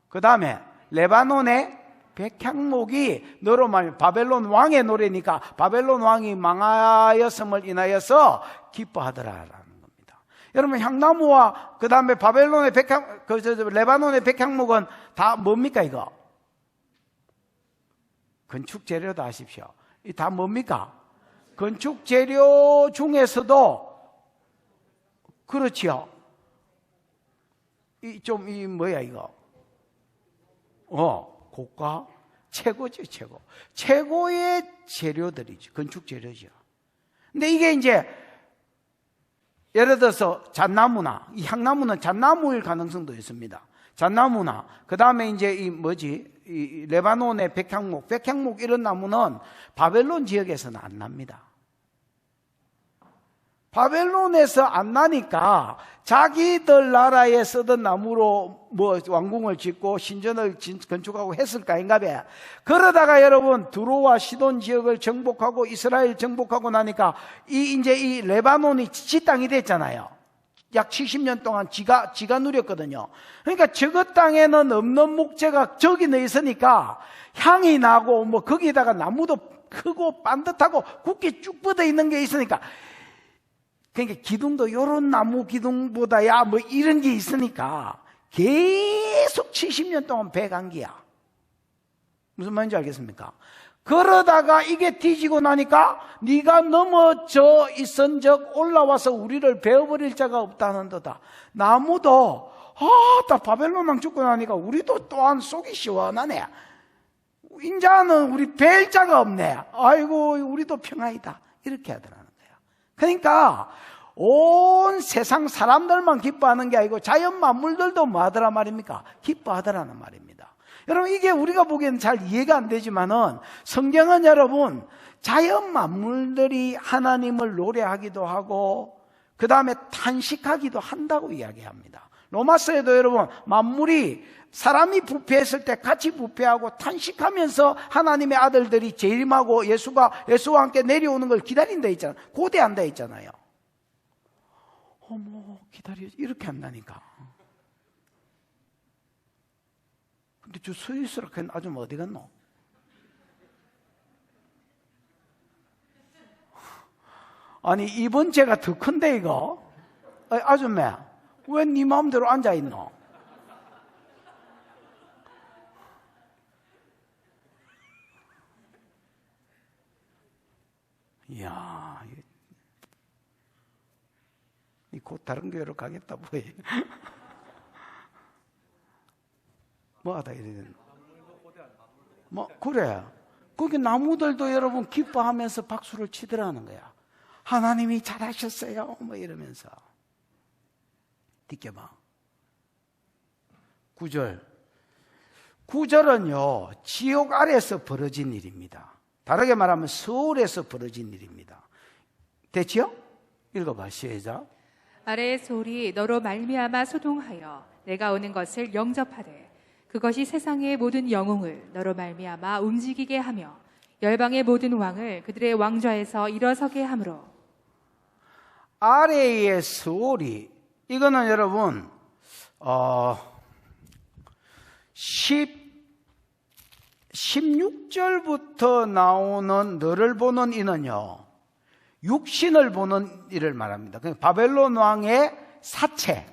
그 다음에 레바논의 백향목이 너로 말하면 바벨론 왕의 노래니까 바벨론 왕이 망하였음을 인하여서 기뻐하더라라는 겁니다. 여러분 향나무와 그 다음에 바벨론의 레바논의 백향목은 다 뭡니까 이거? 건축 재료도 아십시오. 이 다 뭡니까? 건축 재료 중에서도 그렇지요. 이 뭐야 이거? 고가 최고죠, 최고. 최고의 재료들이죠. 건축 재료죠. 근데 이게 이제 예를 들어서 잣나무나 이 향나무는 잣나무일 가능성도 있습니다. 잣나무나 그다음에 이제 이 레바논의 백향목 이런 나무는 바벨론 지역에서는 안 납니다. 바벨론에서 안 나니까 자기들 나라에 쓰던 나무로 뭐 왕궁을 짓고 신전을 건축하고 했을까 아닌가 봐. 그러다가 여러분 두로와 시돈 지역을 정복하고 이스라엘 정복하고 나니까 이제 이 레바논이 지 땅이 됐잖아요. 약 70년 동안 지가 누렸거든요. 그러니까 저거 땅에는 없는 목재가 저기 있으니까 향이 나고 뭐 거기다가 나무도 크고 반듯하고 굳게 쭉 뻗어 있는 게 있으니까 그러니까 기둥도 요런 나무 기둥보다야 뭐 이런 게 있으니까 계속 70년 동안 배간 기야. 무슨 말인지 알겠습니까? 그러다가 이게 뒤지고 나니까 네가 넘어져 있은적 올라와서 우리를 베어버릴 자가 없다는도다. 나무도 다 바벨론 왕 죽고 나니까 우리도 또한 속이 시원하네. 인자는 우리 벨 자가 없네. 아이고 우리도 평화이다. 이렇게 하더라는 거예요. 그러니까 온 세상 사람들만 기뻐하는 게 아니고 자연 만물들도 뭐 하더라 말입니까? 기뻐하더라는 말입니다. 여러분, 이게 우리가 보기에는 잘 이해가 안 되지만은 성경은 여러분, 자연 만물들이 하나님을 노래하기도 하고 그 다음에 탄식하기도 한다고 이야기합니다. 로마서에도 여러분, 만물이 사람이 부패했을 때 같이 부패하고 탄식하면서 하나님의 아들들이 재림하고 예수와 함께 내려오는 걸 기다린다 했잖아요. 고대한다 했잖아요. 어머, 기다려, 이렇게 한다니까. 근데 저 스위스라 그 아줌마 어디 갔노? 아니, 이번 죄가 더 큰데 이거? 아줌마, 왜 네 마음대로 앉아있노? 이야, 곧 다른 교회로 가겠다 뭐해. 뭐 하다 이래. 뭐 그래. 거기 나무들도 여러분 기뻐하면서 박수를 치더라는 거야. 하나님이 잘하셨어요. 뭐 이러면서. 느껴봐. 9절. 9절은요, 지옥 아래에서 벌어진 일입니다. 다르게 말하면 서울에서 벌어진 일입니다. 됐지요? 읽어봐, 시작. 아래의 소리 너로 말미암아 소동하여 내가 오는 것을 영접하되 그것이 세상의 모든 영웅을 너로 말미암아 움직이게 하며 열방의 모든 왕을 그들의 왕좌에서 일어서게 하므로. 아래의 소리, 이거는 여러분 16절부터 나오는 너를 보는 이는요, 육신을 보는 이를 말합니다. 바벨론 왕의 사체.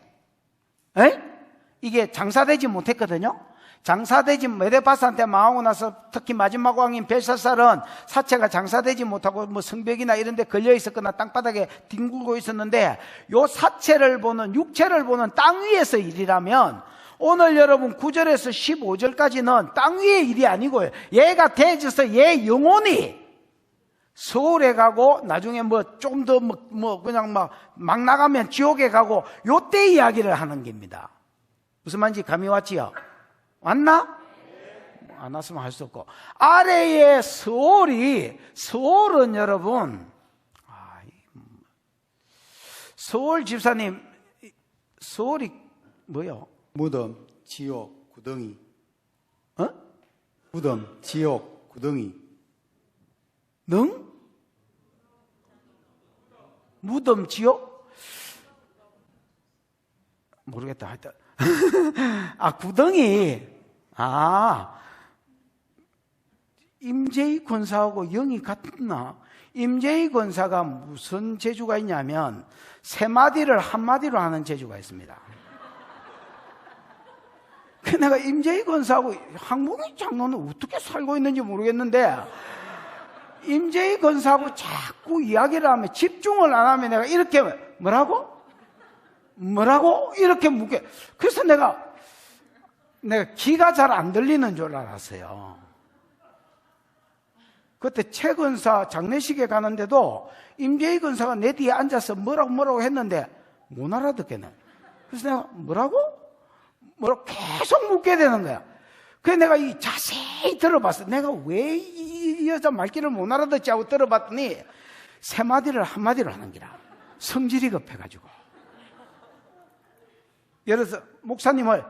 이게 장사되지 못했거든요. 장사되지, 메데바스한테 망하고 나서 특히 마지막 왕인 벨사살은 사체가 장사되지 못하고 뭐 성벽이나 이런 데 걸려 있었거나 땅바닥에 뒹굴고 있었는데, 요 사체를 보는, 육체를 보는 땅 위에서 일이라면 오늘 여러분 9절에서 15절까지는 땅 위의 일이 아니고요, 얘가 대져서 얘 영혼이 서울에 가고 나중에 뭐 좀 더 그냥 막 나가면 지옥에 가고, 요때 이야기를 하는 겁니다. 무슨 말인지 감이 왔지요? 왔나? 안 왔으면 할 수 없고. 아래의 서울은 여러분, 서울 집사님, 서울이 뭐요? 무덤, 지옥, 구덩이. 무덤, 지옥, 구덩이. 능? 무덤, 지옥? 모르겠다. 하여튼. 구덩이. 임재희 권사하고 영이 같나? 임재희 권사가 무슨 재주가 있냐면, 세 마디를 한 마디로 하는 재주가 있습니다. 내가 임재희 권사하고 항목이 장로는 어떻게 살고 있는지 모르겠는데, 임재희 권사하고 자꾸 이야기를 하면, 집중을 안 하면 내가 이렇게 뭐라고? 이렇게 묻게. 그래서 내가 귀가 잘 안 들리는 줄 알았어요. 그때 최 권사 장례식에 가는데도 임재희 권사가 내 뒤에 앉아서 뭐라고 했는데 못 알아듣겠네. 그래서 내가 뭐라고 계속 묻게 되는 거야. 그래서 내가 자세히 들어봤어. 내가 왜 이 여자 말귀를 못 알아듣지 하고 들어봤더니 세 마디를 한 마디로 하는 기라. 성질이 급해가지고. 예를 들어서 목사님을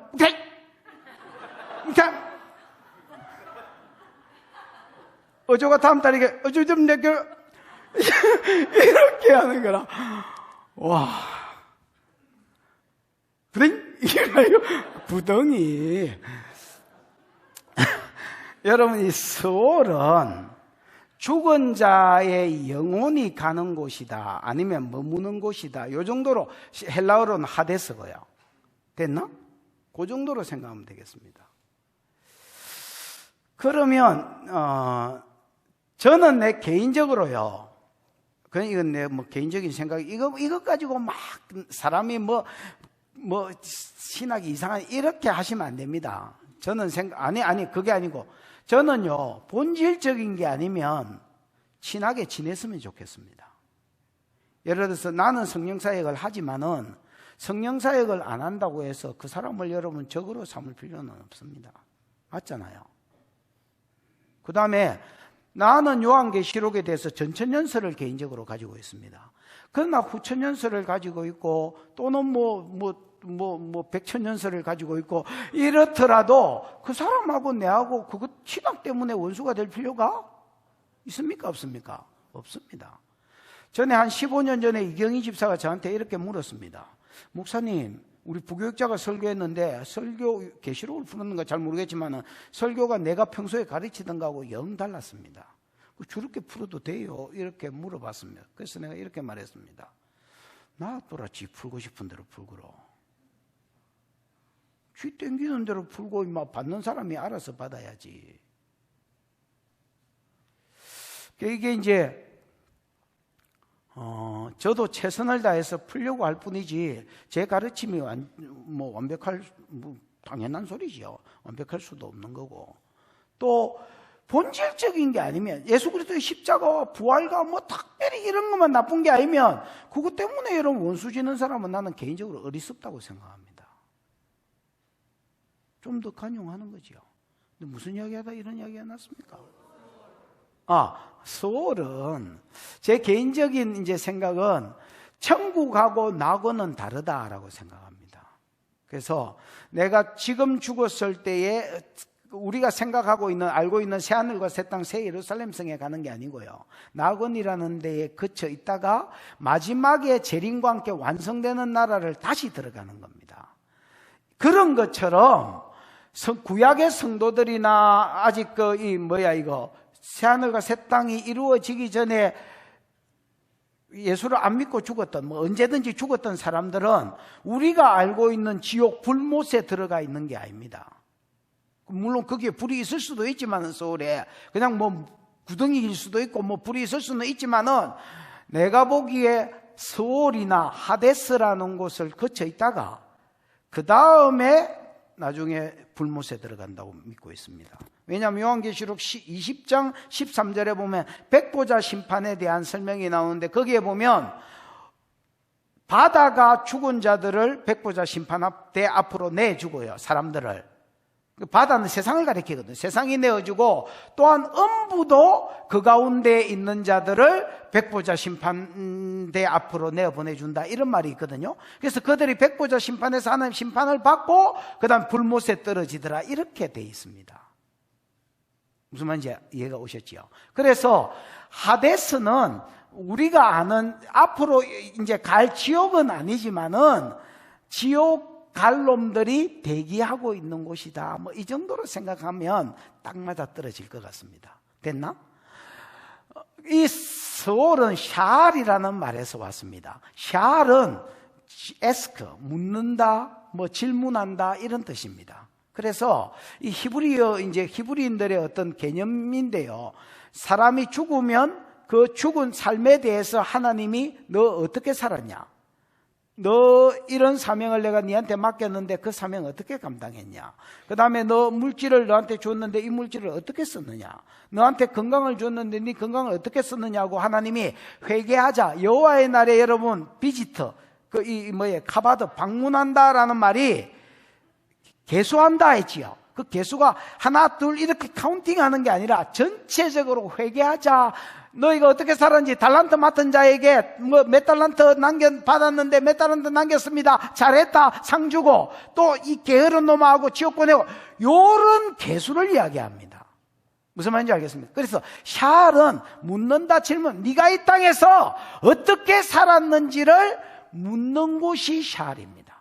어조가 다음 달에 어조 좀 내겨 이렇게 하는 거라. 와, 구덩이. 여러분, 이 서울은 죽은 자의 영혼이 가는 곳이다, 아니면 머무는 곳이다, 요 정도로 헬라어로는 하데스고요. 됐나? 그 정도로 생각하면 되겠습니다. 그러면 저는 내 개인적으로요, 그냥 이건 내 개인적인 생각, 이것 가지고 막 사람이 신학이 이상한 이렇게 하시면 안 됩니다. 저는 아니 그게 아니고, 저는요, 본질적인 게 아니면 친하게 지냈으면 좋겠습니다. 예를 들어서 나는 성령사역을 하지만은 성령사역을 안 한다고 해서 그 사람을 여러분 적으로 삼을 필요는 없습니다. 맞잖아요. 그 다음에 나는 요한계시록에 대해서 전천연설을 개인적으로 가지고 있습니다. 그러나 후천연설을 가지고 있고 또는 백천연설을 가지고 있고 이렇더라도 그 사람하고 내하고 그것 신앙 때문에 원수가 될 필요가 있습니까? 없습니까? 없습니다. 전에 한 15년 전에 이경희 집사가 저한테 이렇게 물었습니다. 목사님, 우리 부교육자가 설교했는데 설교 계시록을 풀었는가 잘 모르겠지만 설교가 내가 평소에 가르치던 거하고 영 달랐습니다. 저렇게 풀어도 돼요? 이렇게 물어봤습니다. 그래서 내가 이렇게 말했습니다. 놔둬라, 지 풀고 싶은 대로 풀고로. 쥐 땡기는 대로 풀고 받는 사람이 알아서 받아야지. 이게 이제 저도 최선을 다해서 풀려고 할 뿐이지 제 가르침이 완벽할 당연한 소리죠. 완벽할 수도 없는 거고 또 본질적인 게 아니면 예수 그리스도의 십자가와 부활과 특별히 이런 것만 나쁜 게 아니면 그것 때문에 이런 원수 지는 사람은 나는 개인적으로 어리석다고 생각합니다. 좀 더 간용하는 거죠. 근데 무슨 이야기하다 이런 이야기가 났습니까? 소월은 제 개인적인 이제 생각은 천국하고 낙원은 다르다라고 생각합니다. 그래서 내가 지금 죽었을 때에 우리가 생각하고 있는 알고 있는 새하늘과 새 땅 새 예루살렘 성에 가는 게 아니고요. 낙원이라는 데에 그쳐 있다가 마지막에 재림과 함께 완성되는 나라를 다시 들어가는 겁니다. 그런 것처럼 구약의 성도들이나 아직 새하늘과 새 땅이 이루어지기 전에 예수를 안 믿고 죽었던 언제든지 죽었던 사람들은 우리가 알고 있는 지옥 불못에 들어가 있는 게 아닙니다. 물론 거기에 불이 있을 수도 있지만은 소울에 그냥 구덩이일 수도 있고 불이 있을 수는 있지만은 내가 보기에 소울이나 하데스라는 곳을 거쳐 있다가 그 다음에 나중에 불못에 들어간다고 믿고 있습니다. 왜냐하면 요한계시록 20장 13절에 보면 백보자 심판에 대한 설명이 나오는데 거기에 보면 바다가 죽은 자들을 백보자 심판대 앞으로 내주고요. 사람들을. 바다는 세상을 가리키거든요. 세상이 내어주고 또한 음부도 그 가운데 있는 자들을 백보자 심판대 앞으로 내어보내준다 이런 말이 있거든요. 그래서 그들이 백보자 심판에서 하나님 심판을 받고 그 다음 불못에 떨어지더라 이렇게 돼 있습니다. 무슨 말인지 이해가 오셨지요? 그래서 하데스는 우리가 아는 앞으로 이제 갈 지옥은 아니지만은 지옥 갈 놈들이 대기하고 있는 곳이다. 이 정도로 생각하면 딱 맞아 떨어질 것 같습니다. 됐나? 이 서울은 샤알이라는 말에서 왔습니다. 샤알은 에스크, 묻는다, 질문한다 이런 뜻입니다. 그래서 이 히브리인들의 어떤 개념인데요. 사람이 죽으면 그 죽은 삶에 대해서 하나님이 너 어떻게 살았냐? 너 이런 사명을 내가 네한테 맡겼는데 그 사명 어떻게 감당했냐? 그 다음에 너 물질을 너한테 줬는데 이 물질을 어떻게 썼느냐? 너한테 건강을 줬는데 네 건강을 어떻게 썼느냐고 하나님이 회개하자. 여호와의 날에 여러분 비지터 카바드 방문한다라는 말이 개수한다 했지요. 그 개수가 하나 둘 이렇게 카운팅하는 게 아니라 전체적으로 회개하자. 너희가 어떻게 살았는지 달란트 맡은 자에게 몇 달란트 받았는데 몇 달란트 남겼습니다. 잘했다 상 주고 또 이 게으른 놈하고 지옥 보내고 요런 개수를 이야기합니다. 무슨 말인지 알겠습니까? 그래서 샤알은 묻는다 질문 네가 이 땅에서 어떻게 살았는지를 묻는 곳이 샤알입니다.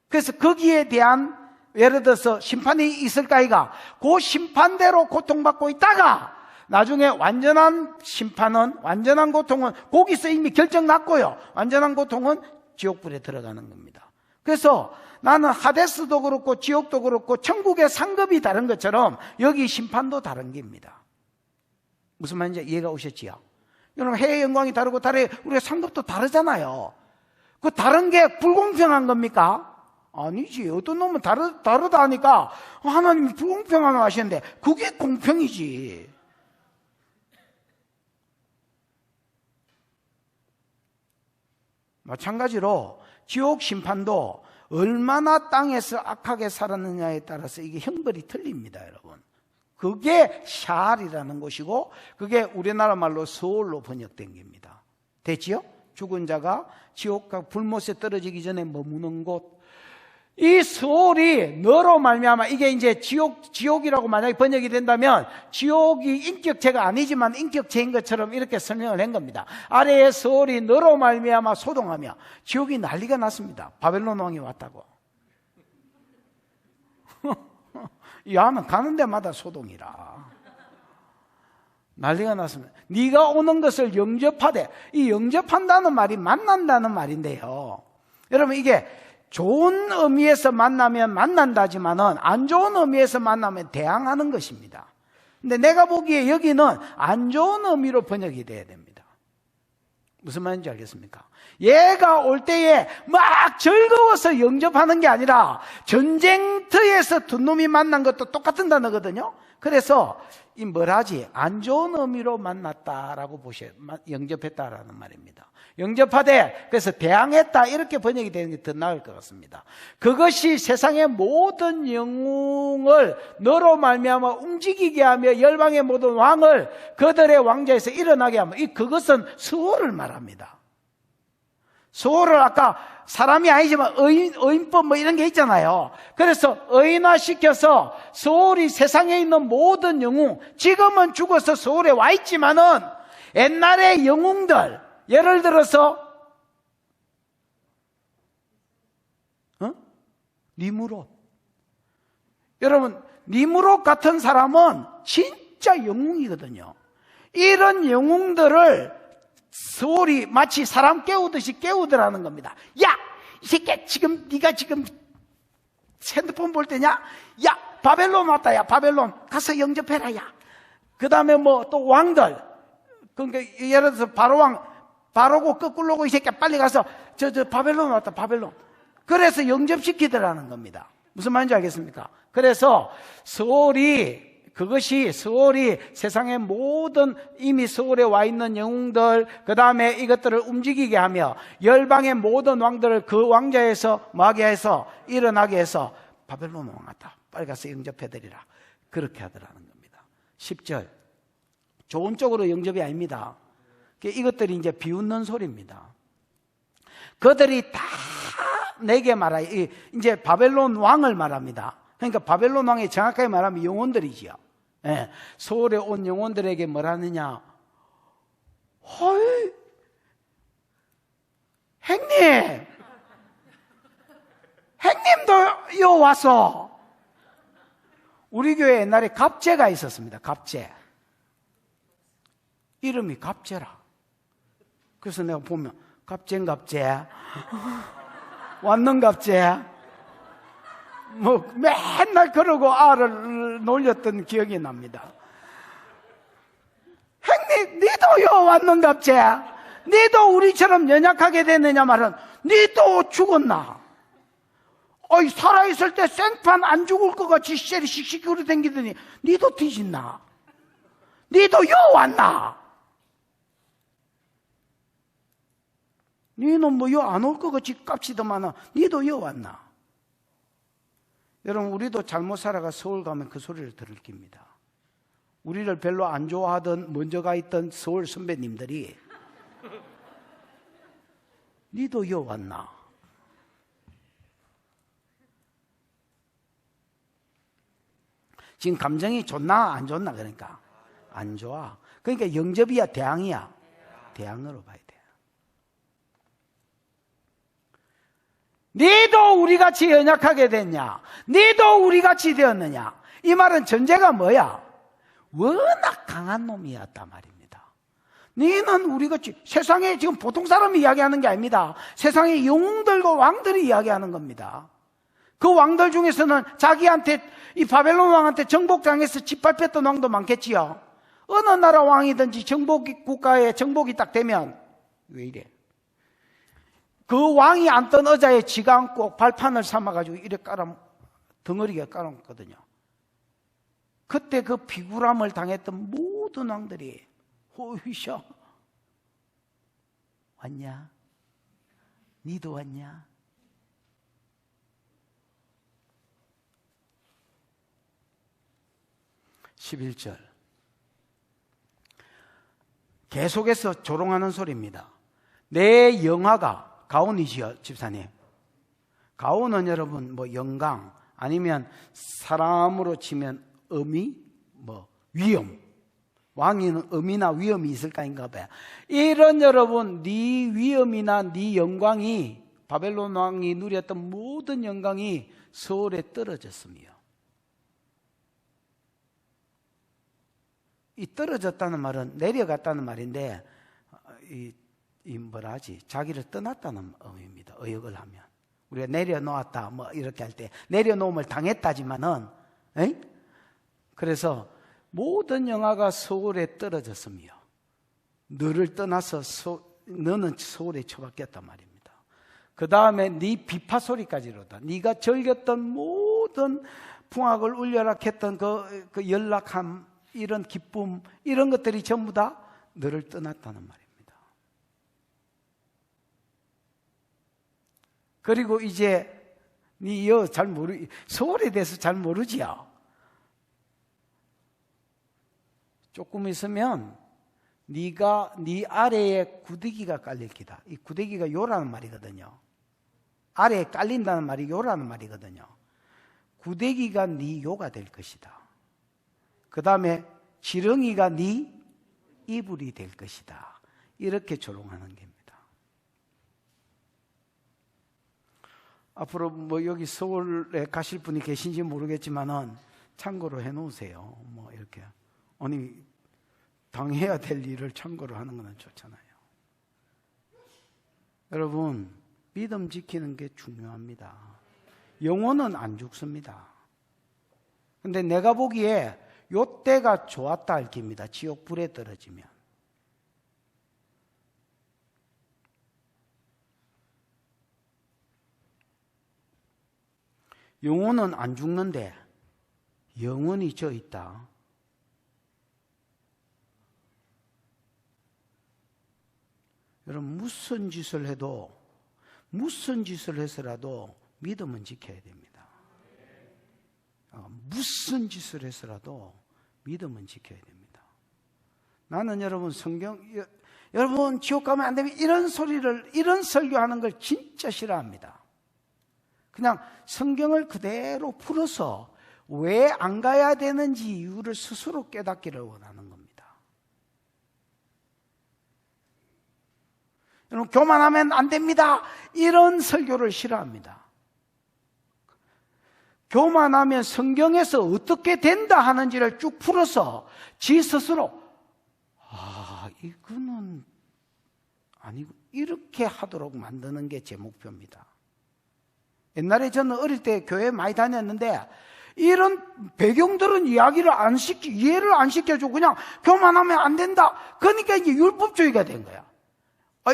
그래서 거기에 대한 예를 들어서 심판이 있을까이가 그 심판대로 고통받고 있다가 나중에 완전한 심판은 완전한 고통은 거기서 이미 결정 났고요. 완전한 고통은 지옥불에 들어가는 겁니다. 그래서 나는 하데스도 그렇고 지옥도 그렇고 천국의 상급이 다른 것처럼 여기 심판도 다른 겁니다. 무슨 말인지 이해가 오셨지요? 여러분 해의 영광이 다르고 우리가 상급도 다르잖아요. 그 다른 게 불공평한 겁니까? 아니지. 어떤 놈은 다르다 하니까 하나님이 불공평하다고 하시는데 그게 공평이지. 마찬가지로 지옥 심판도 얼마나 땅에서 악하게 살았느냐에 따라서 이게 형벌이 틀립니다, 여러분. 그게 샤알이라는 곳이고 그게 우리나라 말로 서울로 번역된 겁니다. 됐지요? 죽은 자가 지옥과 불못에 떨어지기 전에 머무는 곳. 이 서울이 너로 말미암아 이게 이제 지옥이라고 만약에 번역이 된다면 지옥이 인격체가 아니지만 인격체인 것처럼 이렇게 설명을 한 겁니다. 아래에 서울이 너로 말미암아 소동하며 지옥이 난리가 났습니다. 바벨론 왕이 왔다고. 야는 가는 데마다 소동이라. 난리가 났습니다. 네가 오는 것을 영접하되, 이 영접한다는 말이 만난다는 말인데요. 여러분 이게 좋은 의미에서 만나면 만난다지만은 안 좋은 의미에서 만나면 대항하는 것입니다. 근데 내가 보기에 여기는 안 좋은 의미로 번역이 돼야 됩니다. 무슨 말인지 알겠습니까? 얘가 올 때에 막 즐거워서 영접하는 게 아니라 전쟁터에서 두 놈이 만난 것도 똑같은 단어거든요. 그래서 이 뭐라지? 안 좋은 의미로 만났다라고 영접했다라는 말입니다. 영접하되 그래서 대항했다 이렇게 번역이 되는 게 더 나을 것 같습니다. 그것이 세상의 모든 영웅을 너로 말미암아 움직이게 하며 열방의 모든 왕을 그들의 왕자에서 일어나게 하며 그것은 수호를 말합니다. 수호를 아까 사람이 아니지만 의인법 뭐 이런 게 있잖아요. 그래서 의인화시켜서 서울이 세상에 있는 모든 영웅, 지금은 죽어서 서울에 와 있지만은 옛날의 영웅들, 예를 들어서 니무롯. 여러분 니무롯 같은 사람은 진짜 영웅이거든요. 이런 영웅들을 서울이 마치 사람 깨우듯이 깨우더라는 겁니다. 야! 이 새끼야, 네가 지금 핸드폰 볼 때냐? 야! 바벨론 왔다, 야! 바벨론. 가서 영접해라, 야! 그 다음에 뭐 또 왕들. 그러니까 예를 들어서 바로고 거꾸로고 이 새끼야, 빨리 가서 저 바벨론 왔다, 바벨론. 그래서 영접시키더라는 겁니다. 무슨 말인지 알겠습니까? 그래서 그것이 서울이 세상의 모든 이미 서울에 와 있는 영웅들, 그 다음에 이것들을 움직이게 하며 열방의 모든 왕들을 그 왕자에서 뭐하게 해서 일어나게 해서 바벨론 왕 왔다, 빨리 가서 영접해드리라, 그렇게 하더라는 겁니다. 10절 좋은 쪽으로 영접이 아닙니다. 이것들이 이제 비웃는 소리입니다. 그들이 다 내게 말하여, 이제 바벨론 왕을 말합니다. 그러니까 바벨론 왕이 정확하게 말하면 영혼들이지요. 예, 서울에 온 영혼들에게 뭐라느냐? 헐, 행님도 요 와서. 우리 교회 옛날에 갑제가 있었습니다. 갑제. 이름이 갑제라. 그래서 내가 보면 갑제인갑제, 왔는 갑제, 뭐 맨날 그러고 알을 놀렸던 기억이 납니다. 형님, 니도 요 왔는갑제? 니도 우리처럼 연약하게 됐느냐 말은, 니도 죽었나? 살아있을 때 생판 안 죽을 것 같이 쉐리 씩씩거리 댕기더니 니도 뒤진나? 니도 요 왔나? 니는 뭐 요 안 올 것 같이 깝시더만은 니도 요 왔나? 여러분 우리도 잘못 살아가 서울 가면 그 소리를 들을 겁니다. 우리를 별로 안 좋아하던 먼저 가 있던 서울 선배님들이 니도 요 왔나? 지금 감정이 좋나 안 좋나? 그러니까 안 좋아. 그러니까 영접이야 대항이야? 대항으로 봐야 돼. 니도 우리같이 연약하게 됐냐? 니도 우리같이 되었느냐? 이 말은 전제가 뭐야? 워낙 강한 놈이었단 말입니다. 니는 우리같이, 세상에 지금 보통 사람이 이야기하는 게 아닙니다. 세상의 영웅들과 왕들이 이야기하는 겁니다. 그 왕들 중에서는 자기한테, 이 바벨론 왕한테 정복당해서 짓밟혔던 왕도 많겠지요. 어느 나라 왕이든지 국가에 정복이 딱 되면 왜 이래? 그 왕이 앉던 의자에 지가 앉고 발판을 삼아가지고 이렇게 덩어리가 깔아놓거든요. 그때 그 비굴함을 당했던 모든 왕들이 호이셔 왔냐? 니도 왔냐? 11절. 계속해서 조롱하는 소리입니다. 내 영화가, 가온이지요, 집사님. 가온은 여러분, 영광, 아니면 사람으로 치면 의미, 위험. 왕에는 의미나 위험이 있을까인가 봐요. 이런 여러분, 네 위험이나 네 영광이, 바벨론 왕이 누렸던 모든 영광이 서울에 떨어졌으며, 이 떨어졌다는 말은 내려갔다는 말인데, 자기를 떠났다는 의미입니다. 의역을 하면. 우리가 내려놓았다, 이렇게 할 때, 내려놓음을 당했다지만은, 그래서 모든 영화가 서울에 떨어졌으며, 너를 떠나서 너는 서울에 처박혔단 말입니다. 그 다음에 네 비파 소리까지로다. 네가 즐겼던 모든 풍악을 울려라 했던 그 연락함, 이런 기쁨, 이런 것들이 전부 다 너를 떠났다는 말입니다. 그리고 이제 서울에 대해서 잘 모르지요. 조금 있으면 네가 네 아래에 구데기가 깔릴 기다. 이 구데기가 요라는 말이거든요. 아래에 깔린다는 말이 요라는 말이거든요. 구데기가 네 요가 될 것이다. 그 다음에 지렁이가 네 이불이 될 것이다. 이렇게 조롱하는 겁니다. 앞으로 여기 서울에 가실 분이 계신지 모르겠지만은 참고로 해놓으세요. 이렇게. 아니, 당해야 될 일을 참고로 하는 건 좋잖아요. 여러분, 믿음 지키는 게 중요합니다. 영혼은 안 죽습니다. 근데 내가 보기에 요 때가 좋았다 할 겁니다. 지옥 불에 떨어지면. 영혼은 안 죽는데 영혼이 져 있다. 여러분, 무슨 짓을 해서라도 믿음은 지켜야 됩니다. 무슨 짓을 해서라도 믿음은 지켜야 됩니다. 나는 여러분 여러분 지옥 가면 안 되면 이런 설교하는 걸 진짜 싫어합니다. 그냥 성경을 그대로 풀어서 왜 안 가야 되는지 이유를 스스로 깨닫기를 원하는 겁니다. 여러분, 교만하면 안 됩니다. 이런 설교를 싫어합니다. 교만하면 성경에서 어떻게 된다 하는지를 쭉 풀어서 지 스스로 이거는 아니고 이렇게 하도록 만드는 게 제 목표입니다. 옛날에 저는 어릴 때 교회 많이 다녔는데 이런 배경들은 이해를 안 시켜주고 그냥 교만하면 안 된다. 그러니까 이제 율법주의가 된 거야.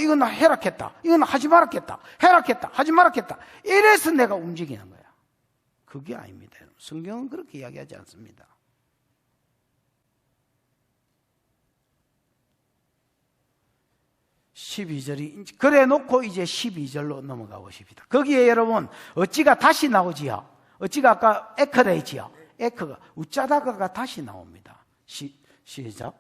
이건 해락했다. 이건 하지 말았겠다. 해락했다. 하지 말았겠다. 이래서 내가 움직이는 거야. 그게 아닙니다. 성경은 그렇게 이야기하지 않습니다. 그래 놓고 이제 12절로 넘어가 보십니다. 거기에 여러분 어찌가 다시 나오지요. 어찌가 아까 에크라 했지요. 에크가 우짜다가가 다시 나옵니다. 시작.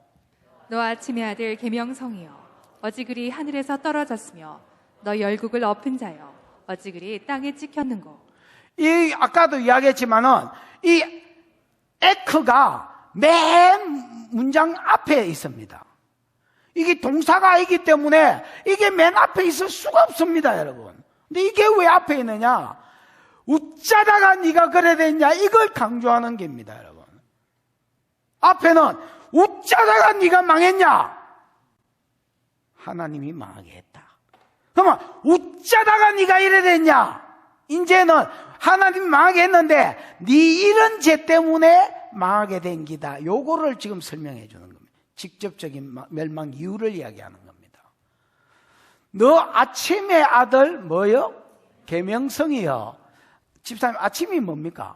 너 아침의 아들 계명성이여 어찌 그리 하늘에서 떨어졌으며 너 열국을 엎은 자여 어찌 그리 땅에 찍혔는고. 이 아까도 이야기했지만은 이 에크가 맨 문장 앞에 있습니다. 이게 동사가 아니기 때문에 이게 맨 앞에 있을 수가 없습니다, 여러분. 근데 이게 왜 앞에 있느냐? 웃자다가 네가 그래 됐냐? 이걸 강조하는 겁니다, 여러분. 앞에는 웃자다가 네가 망했냐? 하나님이 망하게 했다. 그러면 웃자다가 네가 이래 됐냐? 이제는 하나님이 망하게 했는데 네 이런 죄 때문에 망하게 된 기다. 요거를 지금 설명해 주는 겁니다. 직접적인 멸망 이유를 이야기하는 겁니다. 너 아침의 아들 뭐요? 계명성이요. 집사님, 아침이 뭡니까?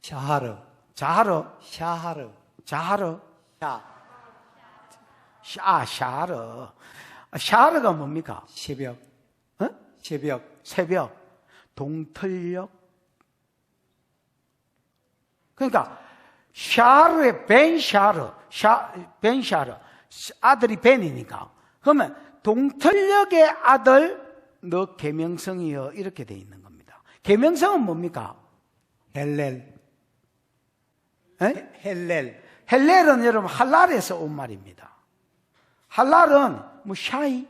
샤하르. 자하르. 샤하르. 자하르. 샤. 샤하르. 샤하르가 뭡니까? 새벽. 새벽. 동틀녘. 그러니까 샤르의 벤 샤르. 아들이 벤이니까. 그러면 동틀력의 아들 너 계명성이여 이렇게 돼 있는 겁니다. 계명성은 뭡니까? 헬렐. 에? 헬렐. 헬렐은 여러분 할랄에서 온 말입니다. 할랄은 뭐 샤이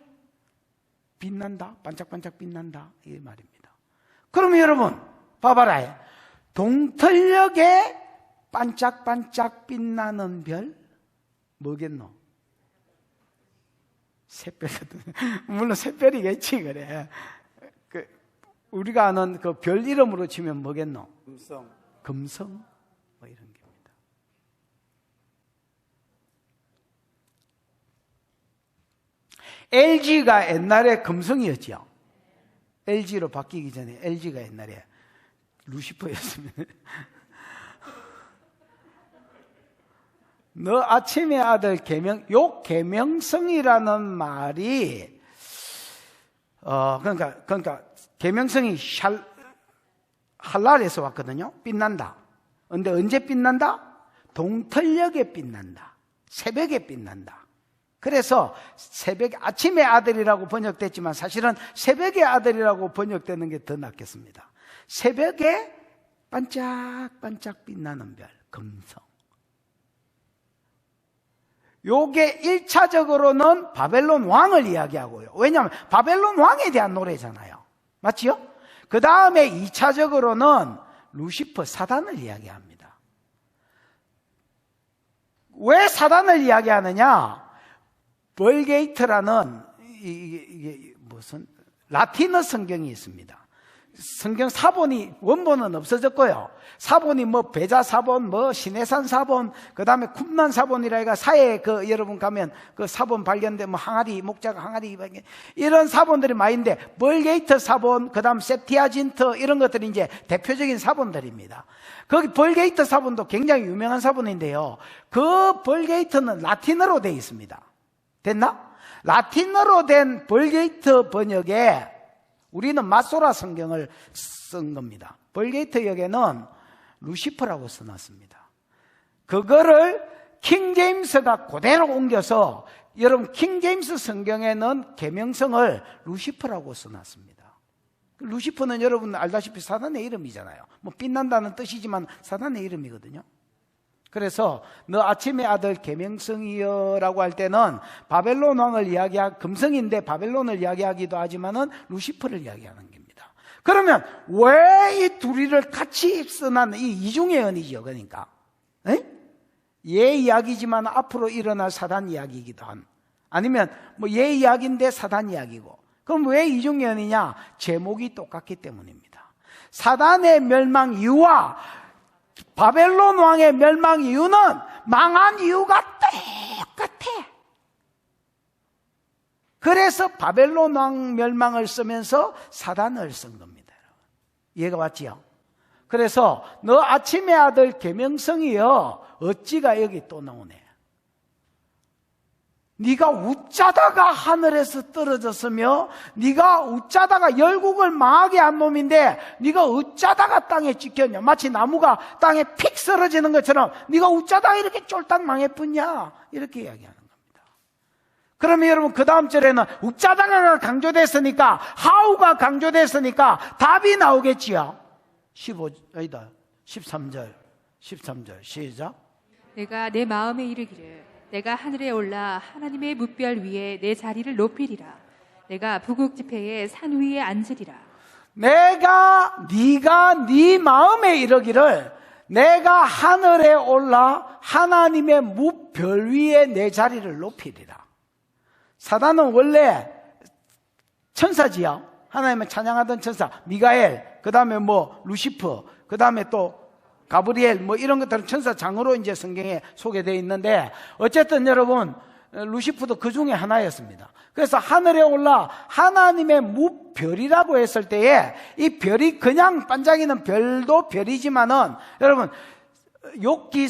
빛난다, 반짝반짝 빛난다 이 말입니다. 그러면 여러분 봐봐라. 동틀력에 반짝반짝 빛나는 별 뭐겠노? 샛별이거든. 물론 샛별이겠지 그래. 우리가 아는 그 별 이름으로 치면 뭐겠노? 금성. 금성 뭐 이런 겁니다. LG가 옛날에 금성이었죠. LG로 바뀌기 전에 LG가 옛날에 루시퍼였습니다. 너 아침의 아들 요 계명성이라는 말이 그러니까 계명성이 할랄에서 왔거든요. 빛난다. 근데 언제 빛난다? 동틀력에 빛난다. 새벽에 빛난다. 그래서 아침의 아들이라고 번역됐지만 사실은 새벽의 아들이라고 번역되는 게 더 낫겠습니다. 새벽에 반짝반짝 빛나는 별, 금성. 요게 1차적으로는 바벨론 왕을 이야기하고요. 왜냐하면 바벨론 왕에 대한 노래잖아요. 맞지요? 그 다음에 2차적으로는 루시퍼, 사단을 이야기합니다. 왜 사단을 이야기하느냐? 벌게이트라는 이게 무슨 라틴어 성경이 있습니다. 성경 사본이 원본은 없어졌고요. 사본이 뭐 배자 사본, 뭐 시내산 사본, 그 다음에 쿰난 사본이라 해가 사해 여러분 가면 그 사본 발견된 뭐 항아리 목자가 항아리 이런 사본들이 많이 있는데 벌게이트 사본, 그 다음 septuagin트 이런 것들이 이제 대표적인 사본들입니다. 거기 벌게이트 사본도 굉장히 유명한 사본인데요. 그 벌게이트는 라틴어로 되어 있습니다. 됐나? 라틴어로 된 벌게이트 번역에 우리는 마소라 성경을 쓴 겁니다. 벌게이트 역에는 루시퍼라고 써놨습니다. 그거를 킹제임스가 그대로 옮겨서 여러분 킹제임스 성경에는 계명성을 루시퍼라고 써놨습니다. 루시퍼는 여러분 알다시피 사단의 이름이잖아요. 뭐 빛난다는 뜻이지만 사단의 이름이거든요. 그래서 너 아침의 아들 계명성이여라고 할 때는 바벨론 왕을 금성인데 바벨론을 이야기하기도 하지만은 루시퍼를 이야기하는 겁니다. 그러면 왜 이 둘이를 같이 써놨는 이 이중의 언이죠. 그러니까 얘 이야기지만 앞으로 일어날 사단 이야기이기도 한, 아니면 뭐 얘 이야기인데 사단 이야기고. 그럼 왜 이중의 언이냐? 제목이 똑같기 때문입니다. 사단의 멸망 이유와 바벨론 왕의 멸망 이유는 망한 이유가 똑같아. 그래서 바벨론 왕 멸망을 쓰면서 사단을 쓴 겁니다. 이해가 왔지요? 그래서 너 아침의 아들 계명성이여 어찌가 여기 또 나오네. 네가 웃자다가 하늘에서 떨어졌으며 네가 웃자다가 열국을 망하게 한 놈인데 네가 웃자다가 땅에 찍혔냐. 마치 나무가 땅에 픽 쓰러지는 것처럼 네가 웃자다가 이렇게 쫄딱 망해뿐냐. 이렇게 이야기하는 겁니다. 그러면 여러분 그 다음 절에는 웃자다가 강조됐으니까, 하우가 강조됐으니까 답이 나오겠지요. 13절 시작. 내가 내 마음에 이르기를 내가 하늘에 올라 하나님의 뭇별 위에 내 자리를 높이리라. 내가 북극 지폐의 산 위에 앉으리라. 네가 네 마음에 이르기를 내가 하늘에 올라 하나님의 뭇별 위에 내 자리를 높이리라. 사단은 원래 천사지요. 하나님을 찬양하던 천사 미가엘, 그 다음에 뭐 루시퍼, 그 다음에 또 가브리엘 뭐 이런 것들은 천사장으로 이제 성경에 소개되어 있는데, 어쨌든 여러분 루시프도 그 중에 하나였습니다. 그래서 하늘에 올라 하나님의 무별이라고 했을 때에 이 별이 그냥 반짝이는 별도 별이지만은 여러분 욥기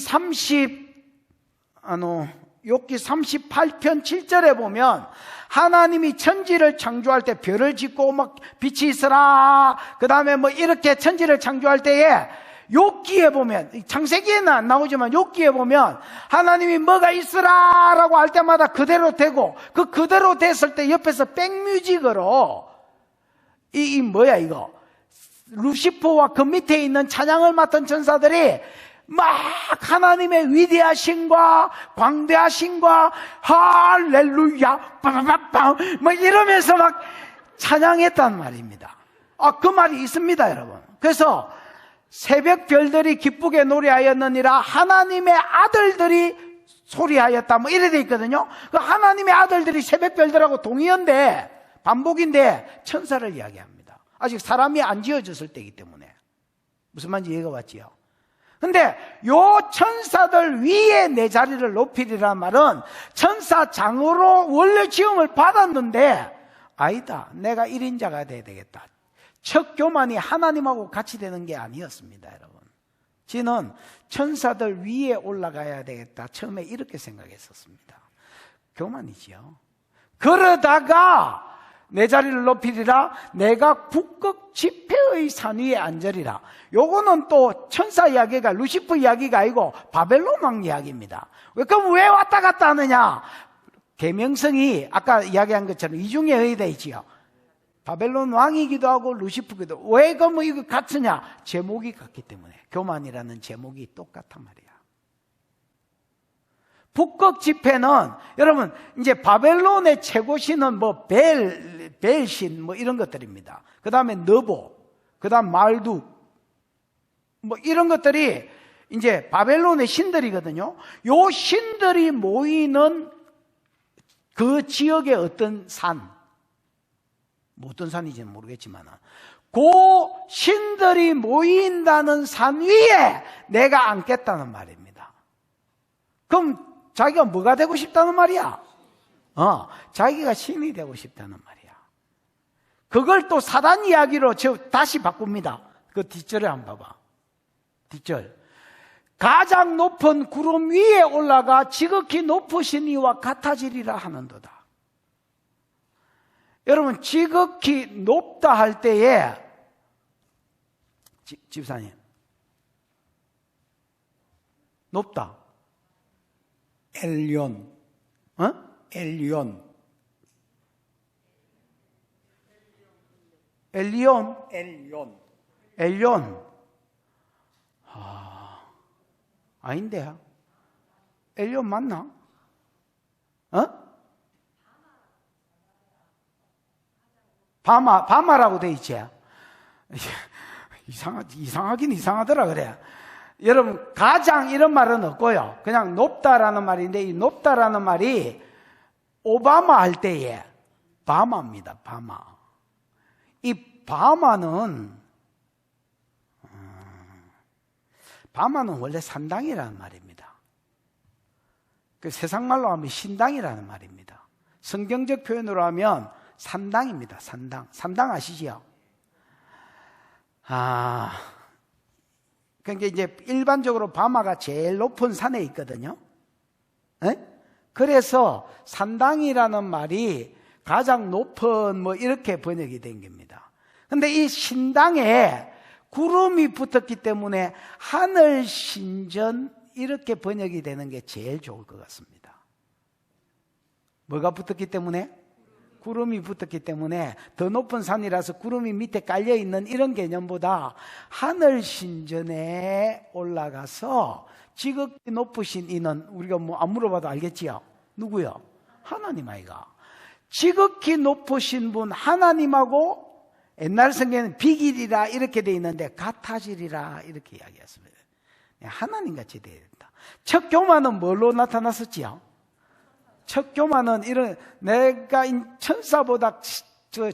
38편 7절에 보면 하나님이 천지를 창조할 때 별을 짓고 막 빛이 있으라, 그 다음에 뭐 이렇게 천지를 창조할 때에 욥기에 보면, 창세기에는 안 나오지만 욥기에 보면 하나님이 뭐가 있으라라고 할 때마다 그대로 되고, 그대로 됐을 때 옆에서 백뮤직으로 이 뭐야 이거, 루시퍼와 그 밑에 있는 찬양을 맡은 천사들이 막 하나님의 위대하심과 광대하심과 할렐루야 빠바바밤 뭐 이러면서 막 찬양했단 말입니다. 그 말이 있습니다, 여러분. 그래서 새벽 별들이 기쁘게 노래하였느니라 하나님의 아들들이 소리하였다 뭐 이래 돼 있거든요. 그 하나님의 아들들이 새벽 별들하고 동의어인데, 반복인데 천사를 이야기합니다. 아직 사람이 안 지어졌을 때이기 때문에. 무슨 말인지 이해가 왔지요? 근데 요 천사들 위에 내 자리를 높이리란 말은 천사장으로 원래 지음을 받았는데, 아니다, 내가 1인자가 돼야 되겠다. 첫 교만이 하나님하고 같이 되는 게 아니었습니다, 여러분. 저는 천사들 위에 올라가야 되겠다, 처음에 이렇게 생각했었습니다. 교만이지요. 그러다가 내 자리를 높이리라, 내가 북극 지폐의 산 위에 앉으리라. 요거는 또 천사 이야기가, 루시퍼 이야기가 아니고 바벨론 왕 이야기입니다. 그럼 왜 왔다 갔다 하느냐? 계명성이 아까 이야기한 것처럼 이중에 의되어 있지요. 바벨론 왕이기도 하고 루시퍼기도 하고. 왜 그럼 이거 같으냐? 제목이 같기 때문에. 교만이라는 제목이 똑같단 말이야. 북극 지폐는 여러분 이제 바벨론의 최고신은 뭐 벨신 뭐 이런 것들입니다. 그 다음에 너보, 그 다음 말두 뭐 이런 것들이 이제 바벨론의 신들이거든요. 요 신들이 모이는 그 지역의 어떤 산, 뭐 어떤 산인지는 모르겠지만 그 신들이 모인다는 산 위에 내가 앉겠다는 말입니다. 그럼 자기가 뭐가 되고 싶다는 말이야? 자기가 신이 되고 싶다는 말이야. 그걸 또 사단 이야기로 다시 바꿉니다. 그 뒷절에 한번 봐봐. 뒷절. 가장 높은 구름 위에 올라가 지극히 높으신 이와 같아지리라 하는도다. 여러분, 지극히 높다 할 때에, 집사님, 높다. 엘리온. 엘리온. 엘리온? 엘리온. 엘리온. 아닌데. 엘리온 맞나? 바마라고 돼 있지. 이상하긴 이상하더라 그래. 여러분, 가장 이런 말은 없고요. 그냥 높다라는 말인데, 이 높다라는 말이 오바마 할 때에 바마입니다. 바마. 이 바마는 원래 산당이라는 말입니다. 그 세상말로 하면 신당이라는 말입니다. 성경적 표현으로 하면 산당입니다. 산당. 산당 아시지요? 그러니까 이제 일반적으로 바마가 제일 높은 산에 있거든요. 그래서 산당이라는 말이 가장 높은 뭐 이렇게 번역이 된 겁니다. 근데 이 신당에 구름이 붙었기 때문에 하늘 신전 이렇게 번역이 되는 게 제일 좋을 것 같습니다. 뭐가 붙었기 때문에? 구름이 붙었기 때문에 더 높은 산이라서 구름이 밑에 깔려있는 이런 개념보다 하늘 신전에 올라가서 지극히 높으신 이는 우리가 뭐 안 물어봐도 알겠지요? 누구요? 하나님 아이가. 지극히 높으신 분 하나님하고 옛날 성경에는 비길이라 이렇게 돼 있는데 같아지리라 이렇게 이야기했습니다. 하나님같이 되어야 된다. 첫 교만은 뭘로 나타났었지요? 첫 교만은 이런 내가 천사보다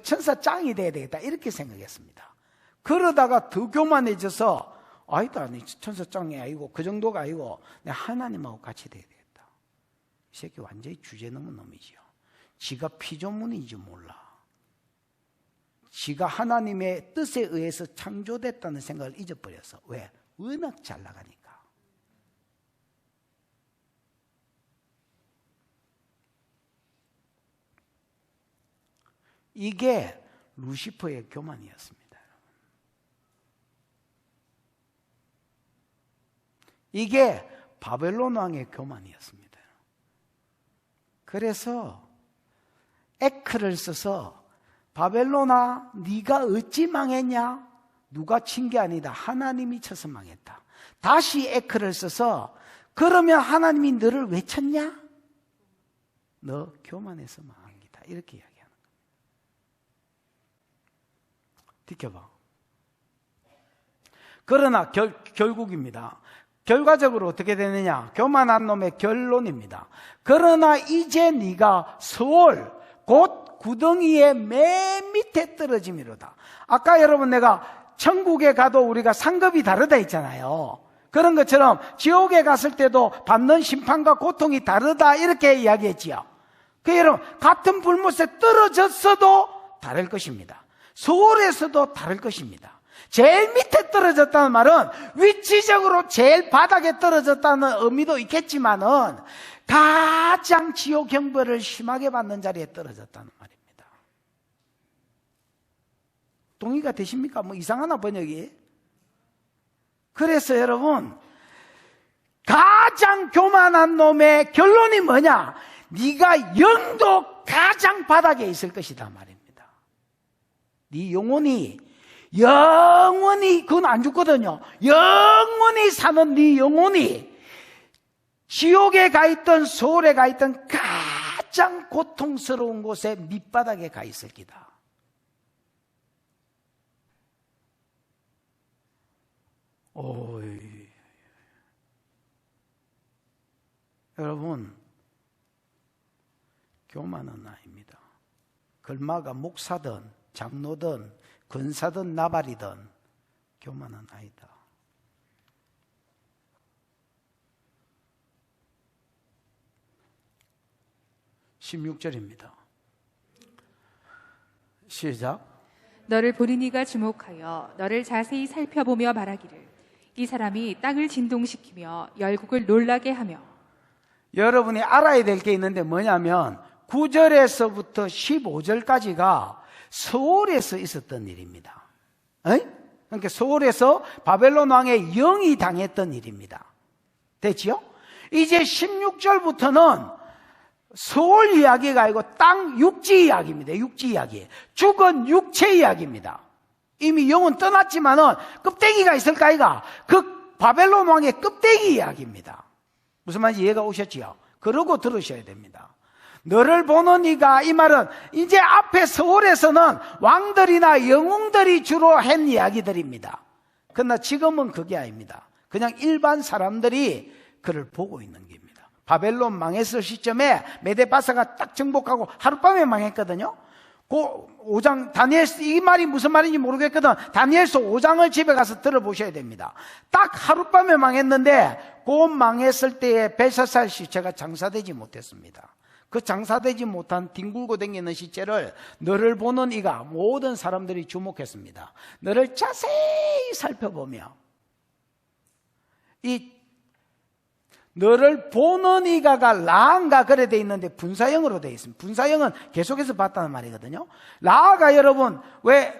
천사 짱이 돼야 되겠다 이렇게 생각했습니다. 그러다가 더 교만해져서 아니다, 천사 짱이 아니고 그 정도가 아니고 내가 하나님하고 같이 돼야 되겠다. 이 새끼 완전히 주제 넘은 놈이지요. 지가 피조물인지 몰라. 지가 하나님의 뜻에 의해서 창조됐다는 생각을 잊어버렸어. 왜? 워낙 잘 나가니까. 이게 루시퍼의 교만이었습니다. 이게 바벨론 왕의 교만이었습니다. 그래서 에크를 써서 바벨론아 네가 어찌 망했냐? 누가 친 게 아니다. 하나님이 쳐서 망했다. 다시 에크를 써서 그러면 하나님이 너를 왜 쳤냐? 너 교만해서 망한 기다. 이렇게 이야기하는 거예요. 지켜봐. 그러나 결국입니다. 결과적으로 어떻게 되느냐? 교만한 놈의 결론입니다. 그러나 이제 네가 서울 곧 구덩이의 맨 밑에 떨어짐이로다. 아까 여러분 내가 천국에 가도 우리가 상급이 다르다 했잖아요. 그런 것처럼 지옥에 갔을 때도 받는 심판과 고통이 다르다 이렇게 이야기했지요. 그 여러분 같은 불못에 떨어졌어도 다를 것입니다. 서울에서도 다를 것입니다. 제일 밑에 떨어졌다는 말은 위치적으로 제일 바닥에 떨어졌다는 의미도 있겠지만은 가장 지옥 형벌을 심하게 받는 자리에 떨어졌다는 말입니다. 동의가 되십니까? 뭐 이상하나 번역이? 그래서 여러분 가장 교만한 놈의 결론이 뭐냐? 네가 영도 가장 바닥에 있을 것이다 말입니다. 네 영혼이 그건 안 죽거든요. 영원히 사는 네 영혼이 지옥에 가 있던 소울에 가 있던 가장 고통스러운 곳에 밑바닥에 가 있을 기다. 오이. 여러분 교만은 아닙니다. 걸마가 목사든 장로든 권사든 나발이든 교만은 아니다. (16절입니다) 시작. 너를 보는 이가 주목하여 너를 자세히 살펴보며 말하기를 이 사람이 땅을 진동시키며 열국을 놀라게 하며. 여러분이 알아야 될 게 있는데 뭐냐면 9절에서부터 15절까지가 서울에서 있었던 일입니다. 그러니까 서울에서 바벨론 왕의 영이 당했던 일입니다. 됐지요? 이제 16절부터는 서울 이야기가 아니고 땅 육지 이야기입니다. 육지 이야기. 죽은 육체 이야기입니다. 이미 영은 떠났지만은 껍데기가 있을까 이가? 그 바벨론 왕의 껍데기 이야기입니다. 무슨 말인지 이해가 오셨지요? 그러고 들으셔야 됩니다. 너를 보는 이가, 이 말은 이제 앞에 서울에서는 왕들이나 영웅들이 주로 한 이야기들입니다. 그러나 지금은 그게 아닙니다. 그냥 일반 사람들이 그를 보고 있는 겁니다. 바벨론 망했을 시점에 메데바사가 딱 정복하고 하룻밤에 망했거든요. 그 5장 다니엘서, 이 말이 무슨 말인지 모르겠거든. 다니엘서 5장을 집에 가서 들어보셔야 됩니다. 딱 하룻밤에 망했는데 그 망했을 때에 벨사살 시체가 장사되지 못했습니다. 그 장사되지 못한 뒹굴고 다니는 시체를 너를 보는 이가 모든 사람들이 주목했습니다. 너를 자세히 살펴보며 이 너를 보는 이가가 라한가 그래 돼 있는데 분사형으로 돼 있습니다. 분사형은 계속해서 봤다는 말이거든요. 라가 여러분 왜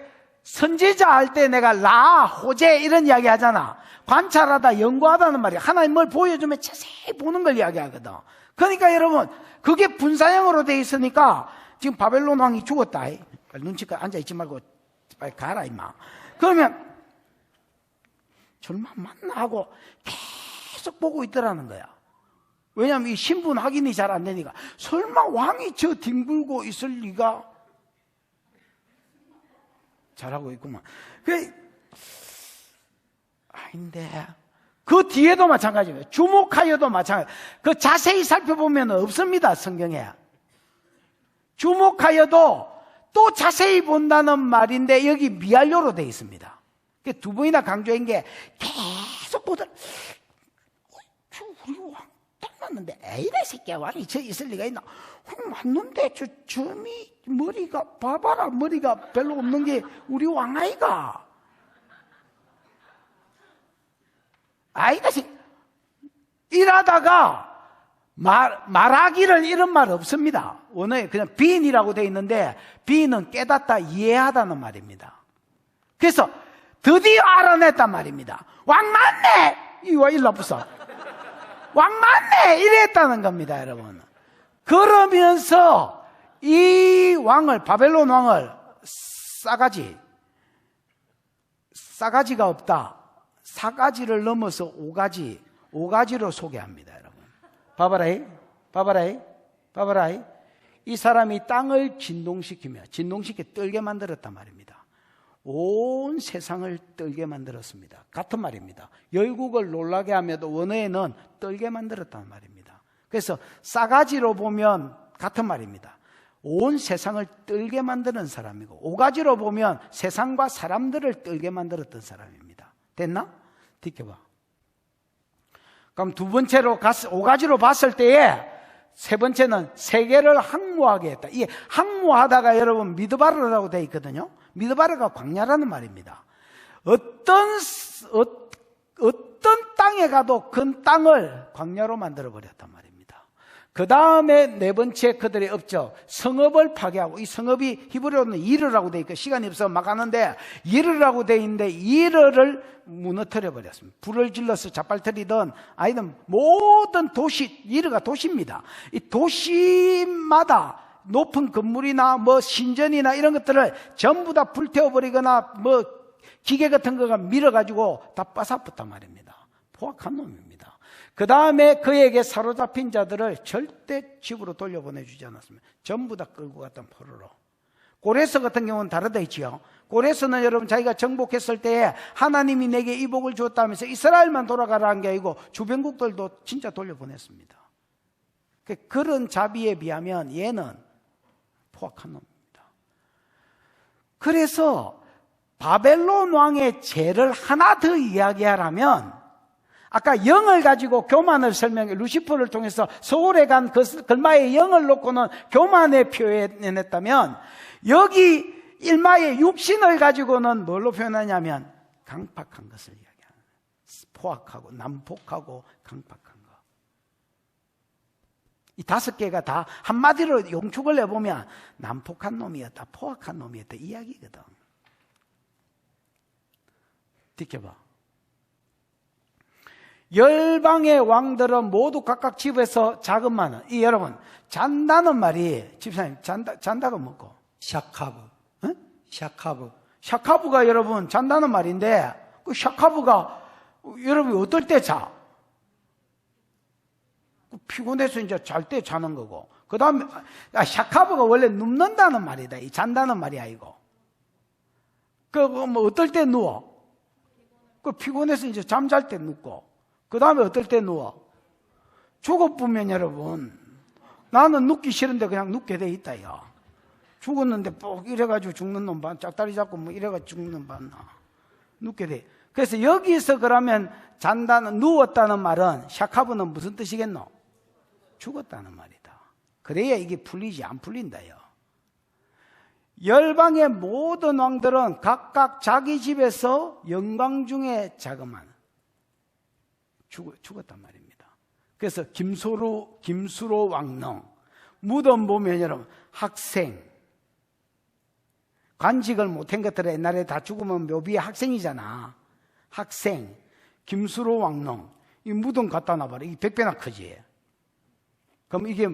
선지자 할 때 내가 라, 호재 이런 이야기 하잖아. 관찰하다, 연구하다는 말이야. 하나님 뭘 보여주면 자세히 보는 걸 이야기하거든. 그러니까 여러분 그게 분사형으로 돼 있으니까 지금 바벨론 왕이 죽었다. 빨리 눈치껏 앉아있지 말고 빨리 가라 임마. 그러면 절만 만나 하고 계속 보고 있더라는 거야. 왜냐하면 이 신분 확인이 잘 안 되니까. 설마 왕이 저 뒹굴고 있을 리가? 잘하고 있구만. 아닌데 그 뒤에도 마찬가지예요. 주목하여도 마찬가지. 그 자세히 살펴보면 없습니다. 성경에. 주목하여도 또 자세히 본다는 말인데 여기 미알료로 되어 있습니다. 두 번이나 강조한 게 계속 보더라. 우리 왕 닮았는데 에이라 새끼야 왕이 저 있을 리가 있나? 맞는데 저 점이 머리가 봐봐라 머리가 별로 없는 게 우리 왕 아이가? 아이가 일하다가 말하기를 이런 말 없습니다. 원어에 그냥 비인이라고 되어 있는데 비인은 깨닫다 이해하다는 말입니다. 그래서 드디어 알아냈단 말입니다. 왕 맞네! 이와 일러부서 왕 맞네! 이랬다는 겁니다, 여러분. 그러면서 이 왕을, 바벨론 왕을 싸가지가 없다. 4가지를 넘어서 5가지로 소개합니다, 여러분. 봐봐라. 이 사람이 땅을 진동시켜 떨게 만들었단 말입니다. 온 세상을 떨게 만들었습니다. 같은 말입니다. 열국을 놀라게 하며도 원어에는 떨게 만들었단 말입니다. 그래서 싸가지로 보면 같은 말입니다. 온 세상을 떨게 만드는 사람이고 5가지로 보면 세상과 사람들을 떨게 만들었던 사람입니다. 됐나? 지켜봐. 그럼 두 번째로 5가지로 봤을 때에 세 번째는 세계를 항모하게 했다. 이 항모하다가 여러분 미드바르라고 되어 있거든요. 미드바르가 광야라는 말입니다. 어떤 땅에 가도 그 땅을 광야로 만들어 버렸단 말입니다. 그 다음에 네 번째 그들의 업적, 성읍을 파괴하고, 이 성읍이 히브리어로는 이르라고 되어 있고 시간이 없어서 막 하는데 이르라고 되어 있는데 이르를 무너뜨려 버렸습니다. 불을 질러서 자빨터리던 아이든 모든 도시, 이르가 도시입니다. 이 도시마다 높은 건물이나 뭐 신전이나 이런 것들을 전부 다 불태워버리거나 뭐 기계 같은 거가 밀어가지고 다 빠삭붙단 말입니다. 포악한 놈입니다. 그 다음에 그에게 사로잡힌 자들을 절대 집으로 돌려보내주지 않았습니다. 전부 다 끌고 갔던 포로로. 고레스 같은 경우는 다르다 했지요. 고레스는 여러분 자기가 정복했을 때에 하나님이 내게 이 복을 주었다면서 이스라엘만 돌아가라는 게 아니고 주변국들도 진짜 돌려보냈습니다. 그런 자비에 비하면 얘는 포악한 놈입니다. 그래서 바벨론 왕의 죄를 하나 더 이야기하라면 아까 영을 가지고 교만을 설명해 루시퍼를 통해서 서울에 간 그 글마의 영을 놓고는 교만에 표현했다면 여기 일마의 육신을 가지고는 뭘로 표현하냐면 강팍한 것을 이야기하는 포악하고 난폭하고 강팍한 것. 이 5개가 다 한마디로 용축을 해보면 난폭한 놈이었다, 포악한 놈이었다 이야기거든. 지켜봐. 열방의 왕들은 모두 각각 집에서 자금만은, 이 여러분 잔다는 말이 집사님 잔다가 뭐고? 샤카브. 응? 샤카브. 샤카브가 여러분 잔다는 말인데 그 샤카브가 여러분 어떨 때 자? 피곤해서 이제 잘 때 자는 거고. 그 다음에 샤카브가 원래 눕는다는 말이다. 이 잔다는 말이 아니고. 그 뭐 어떨 때 누워? 그 피곤해서 이제 잠잘 때 눕고. 그 다음에 어떨 때 누워? 죽어보면 여러분 나는 눕기 싫은데 그냥 눕게 돼 있다 야. 죽었는데 뻑 이래가지고 죽는 놈 봐. 짝다리 잡고 뭐 이래가지고 죽는 놈 봤나. 눕게 돼. 그래서 여기서 그러면 잔다는 누웠다는 말은 샤카브는 무슨 뜻이겠노? 죽었다는 말이다. 그래야 이게 풀리지 안 풀린다요. 열방의 모든 왕들은 각각 자기 집에서 영광 중에 자그만 죽었단 말입니다. 그래서 김수로 왕릉 무덤 보면 여러분 학생 관직을 못한 것들은 옛날에 다 죽으면 묘비의 학생이잖아. 학생 김수로 왕릉 이 무덤 갖다 놔봐라. 이게 100배나 크지. 그럼 이게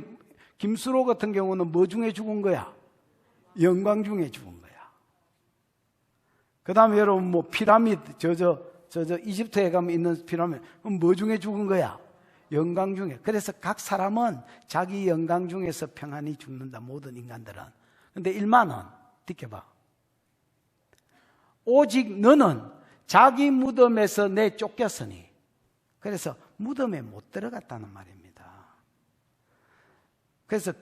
김수로 같은 경우는 뭐 중에 죽은 거야? 영광 중에 죽은 거야. 그 다음에 여러분 뭐 피라미드 저 이집트에 가면 있는 피라미드 그럼 뭐 중에 죽은 거야? 영광 중에. 그래서 각 사람은 자기 영광 중에서 평안히 죽는다. 모든 인간들은. 근데 1만은 지켜봐. 오직 너는 자기 무덤에서 내 쫓겼으니. 그래서 무덤에 못 들어갔다는 말입니다. 그래서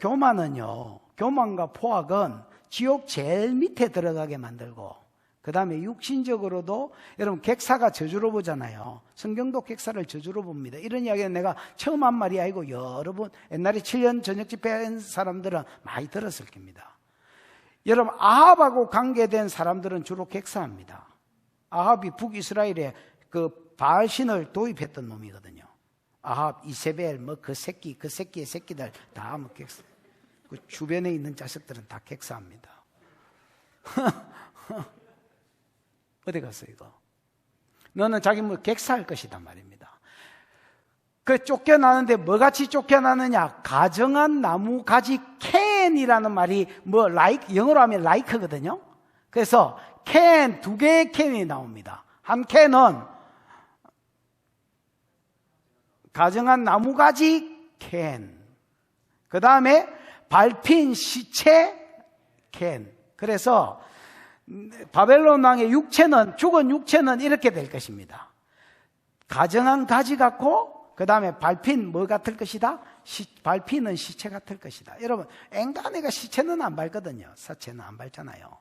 교만과 포악은 지옥 제일 밑에 들어가게 만들고 그 다음에 육신적으로도 여러분 객사가 저주로 보잖아요. 성경도 객사를 저주로 봅니다. 이런 이야기는 내가 처음 한 말이 아니고 여러 번 옛날에 7년 저녁 집회한 사람들은 많이 들었을 겁니다. 여러분 아합하고 관계된 사람들은 주로 객사합니다. 아합이 북이스라엘에 그 바알신을 도입했던 놈이거든요. 아합, 이세벨, 뭐 그 새끼의 새끼들 다 뭐 객사. 그 주변에 있는 자식들은 다 객사합니다. 어디 갔어 이거? 너는 자기 뭐 객사할 것이다 말입니다. 그 쫓겨나는데 뭐같이 쫓겨나느냐? 가정한 나무 가지 캔이라는 말이 영어로 하면 like거든요. 그래서 캔, 2개의 캔이 나옵니다. 한 캔은 가정한 나무 가지 캔, 그 다음에 밟힌 시체 캔. 그래서 바벨론 왕의 육체는, 죽은 육체는 이렇게 될 것입니다. 가정한 가지 같고, 그 다음에 밟힌 뭐 같을 것이다? 밟히는 시체 같을 것이다. 여러분, 앵간애가 시체는 안 밟거든요. 사체는 안 밟잖아요.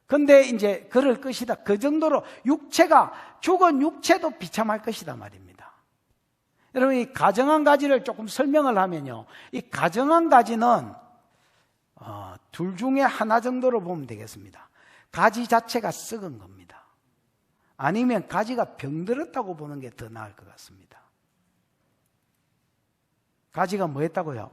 근데 이제 그럴 것이다. 그 정도로 죽은 육체도 비참할 것이다 말입니다. 여러분, 이 가정한 가지를 조금 설명을 하면요, 이 가정한 가지는 둘 중에 하나 정도로 보면 되겠습니다. 가지 자체가 썩은 겁니다. 아니면 가지가 병들었다고 보는 게 더 나을 것 같습니다. 가지가 뭐 했다고요?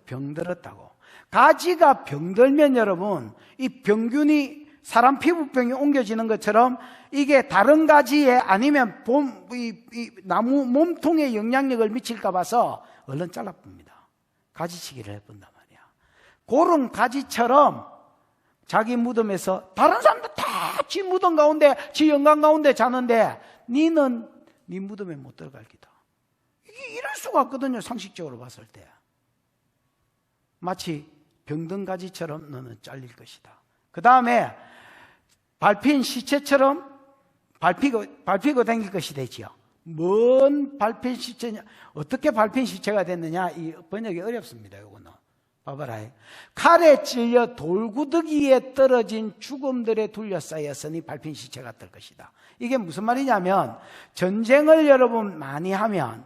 병들었다고. 가지가 병들면 여러분, 이 병균이 사람 피부병이 옮겨지는 것처럼 이게 다른 가지에 아니면 이 나무 몸통에 영향력을 미칠까 봐서 얼른 잘라봅니다. 가지치기를 해본단 말이야. 그런 가지처럼 자기 무덤에서 다른 사람들 다 지 무덤 가운데, 지 영광 가운데 자는데 니는 니 무덤에 못 들어갈 기다. 이럴 수가 없거든요. 상식적으로 봤을 때. 마치 병든 가지처럼 너는 잘릴 것이다. 그 다음에 밟힌 시체처럼 밟히고 다닐 것이 되지요. 뭔 밟힌 시체냐? 어떻게 밟힌 시체가 됐느냐? 이 번역이 어렵습니다. 요거는. 봐봐라. 칼에 찔려 돌구더기에 떨어진 죽음들에 둘러싸였으니 밟힌 시체가 될 것이다. 이게 무슨 말이냐면, 전쟁을 여러분 많이 하면,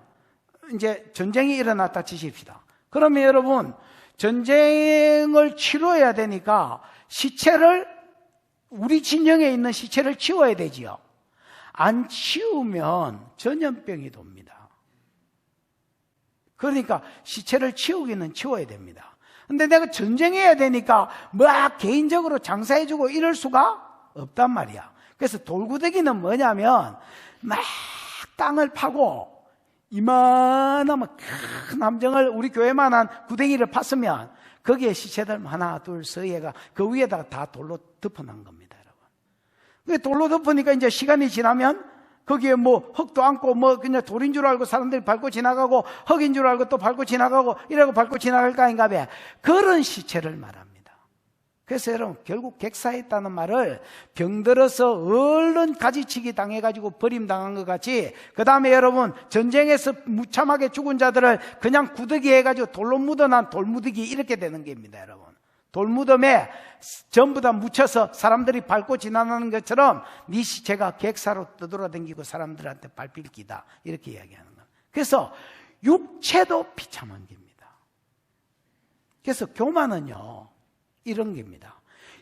이제 전쟁이 일어났다 치십시다. 그러면 여러분, 전쟁을 치러야 되니까 우리 진영에 있는 시체를 치워야 되지요. 안 치우면 전염병이 돕니다. 그러니까 시체를 치우기는 치워야 됩니다. 근데 내가 전쟁해야 되니까 막 개인적으로 장사해주고 이럴 수가 없단 말이야. 그래서 돌구더기는 뭐냐면 막 땅을 파고 이만하면 큰 함정을, 우리 교회만한 구덩이를 팠으면 거기에 시체들 하나 둘 서예가 그 위에다가 다 돌로 덮어놓은 겁니다, 여러분. 돌로 덮으니까 이제 시간이 지나면 거기에 뭐 흙도 않고 뭐 그냥 돌인 줄 알고 사람들이 밟고 지나가고 흙인 줄 알고 또 밟고 지나가고 이러고 밟고 지나갈 거 아닌가 봐. 그런 시체를 말합니다. 그래서 여러분, 결국 객사했다는 말을 병들어서 얼른 가지치기 당해가지고 버림당한 것 같이, 그 다음에 여러분, 전쟁에서 무참하게 죽은 자들을 그냥 구더기 해가지고 돌로 묻어난 돌무더기 이렇게 되는 겁니다, 여러분. 돌무덤에 전부 다 묻혀서 사람들이 밟고 지나가는 것처럼 네 시체가 객사로 떠돌아다니고 사람들한테 밟힐 기다, 이렇게 이야기하는 거예요. 그래서 육체도 비참한 겁니다. 그래서 교만은요, 이런 겁니다.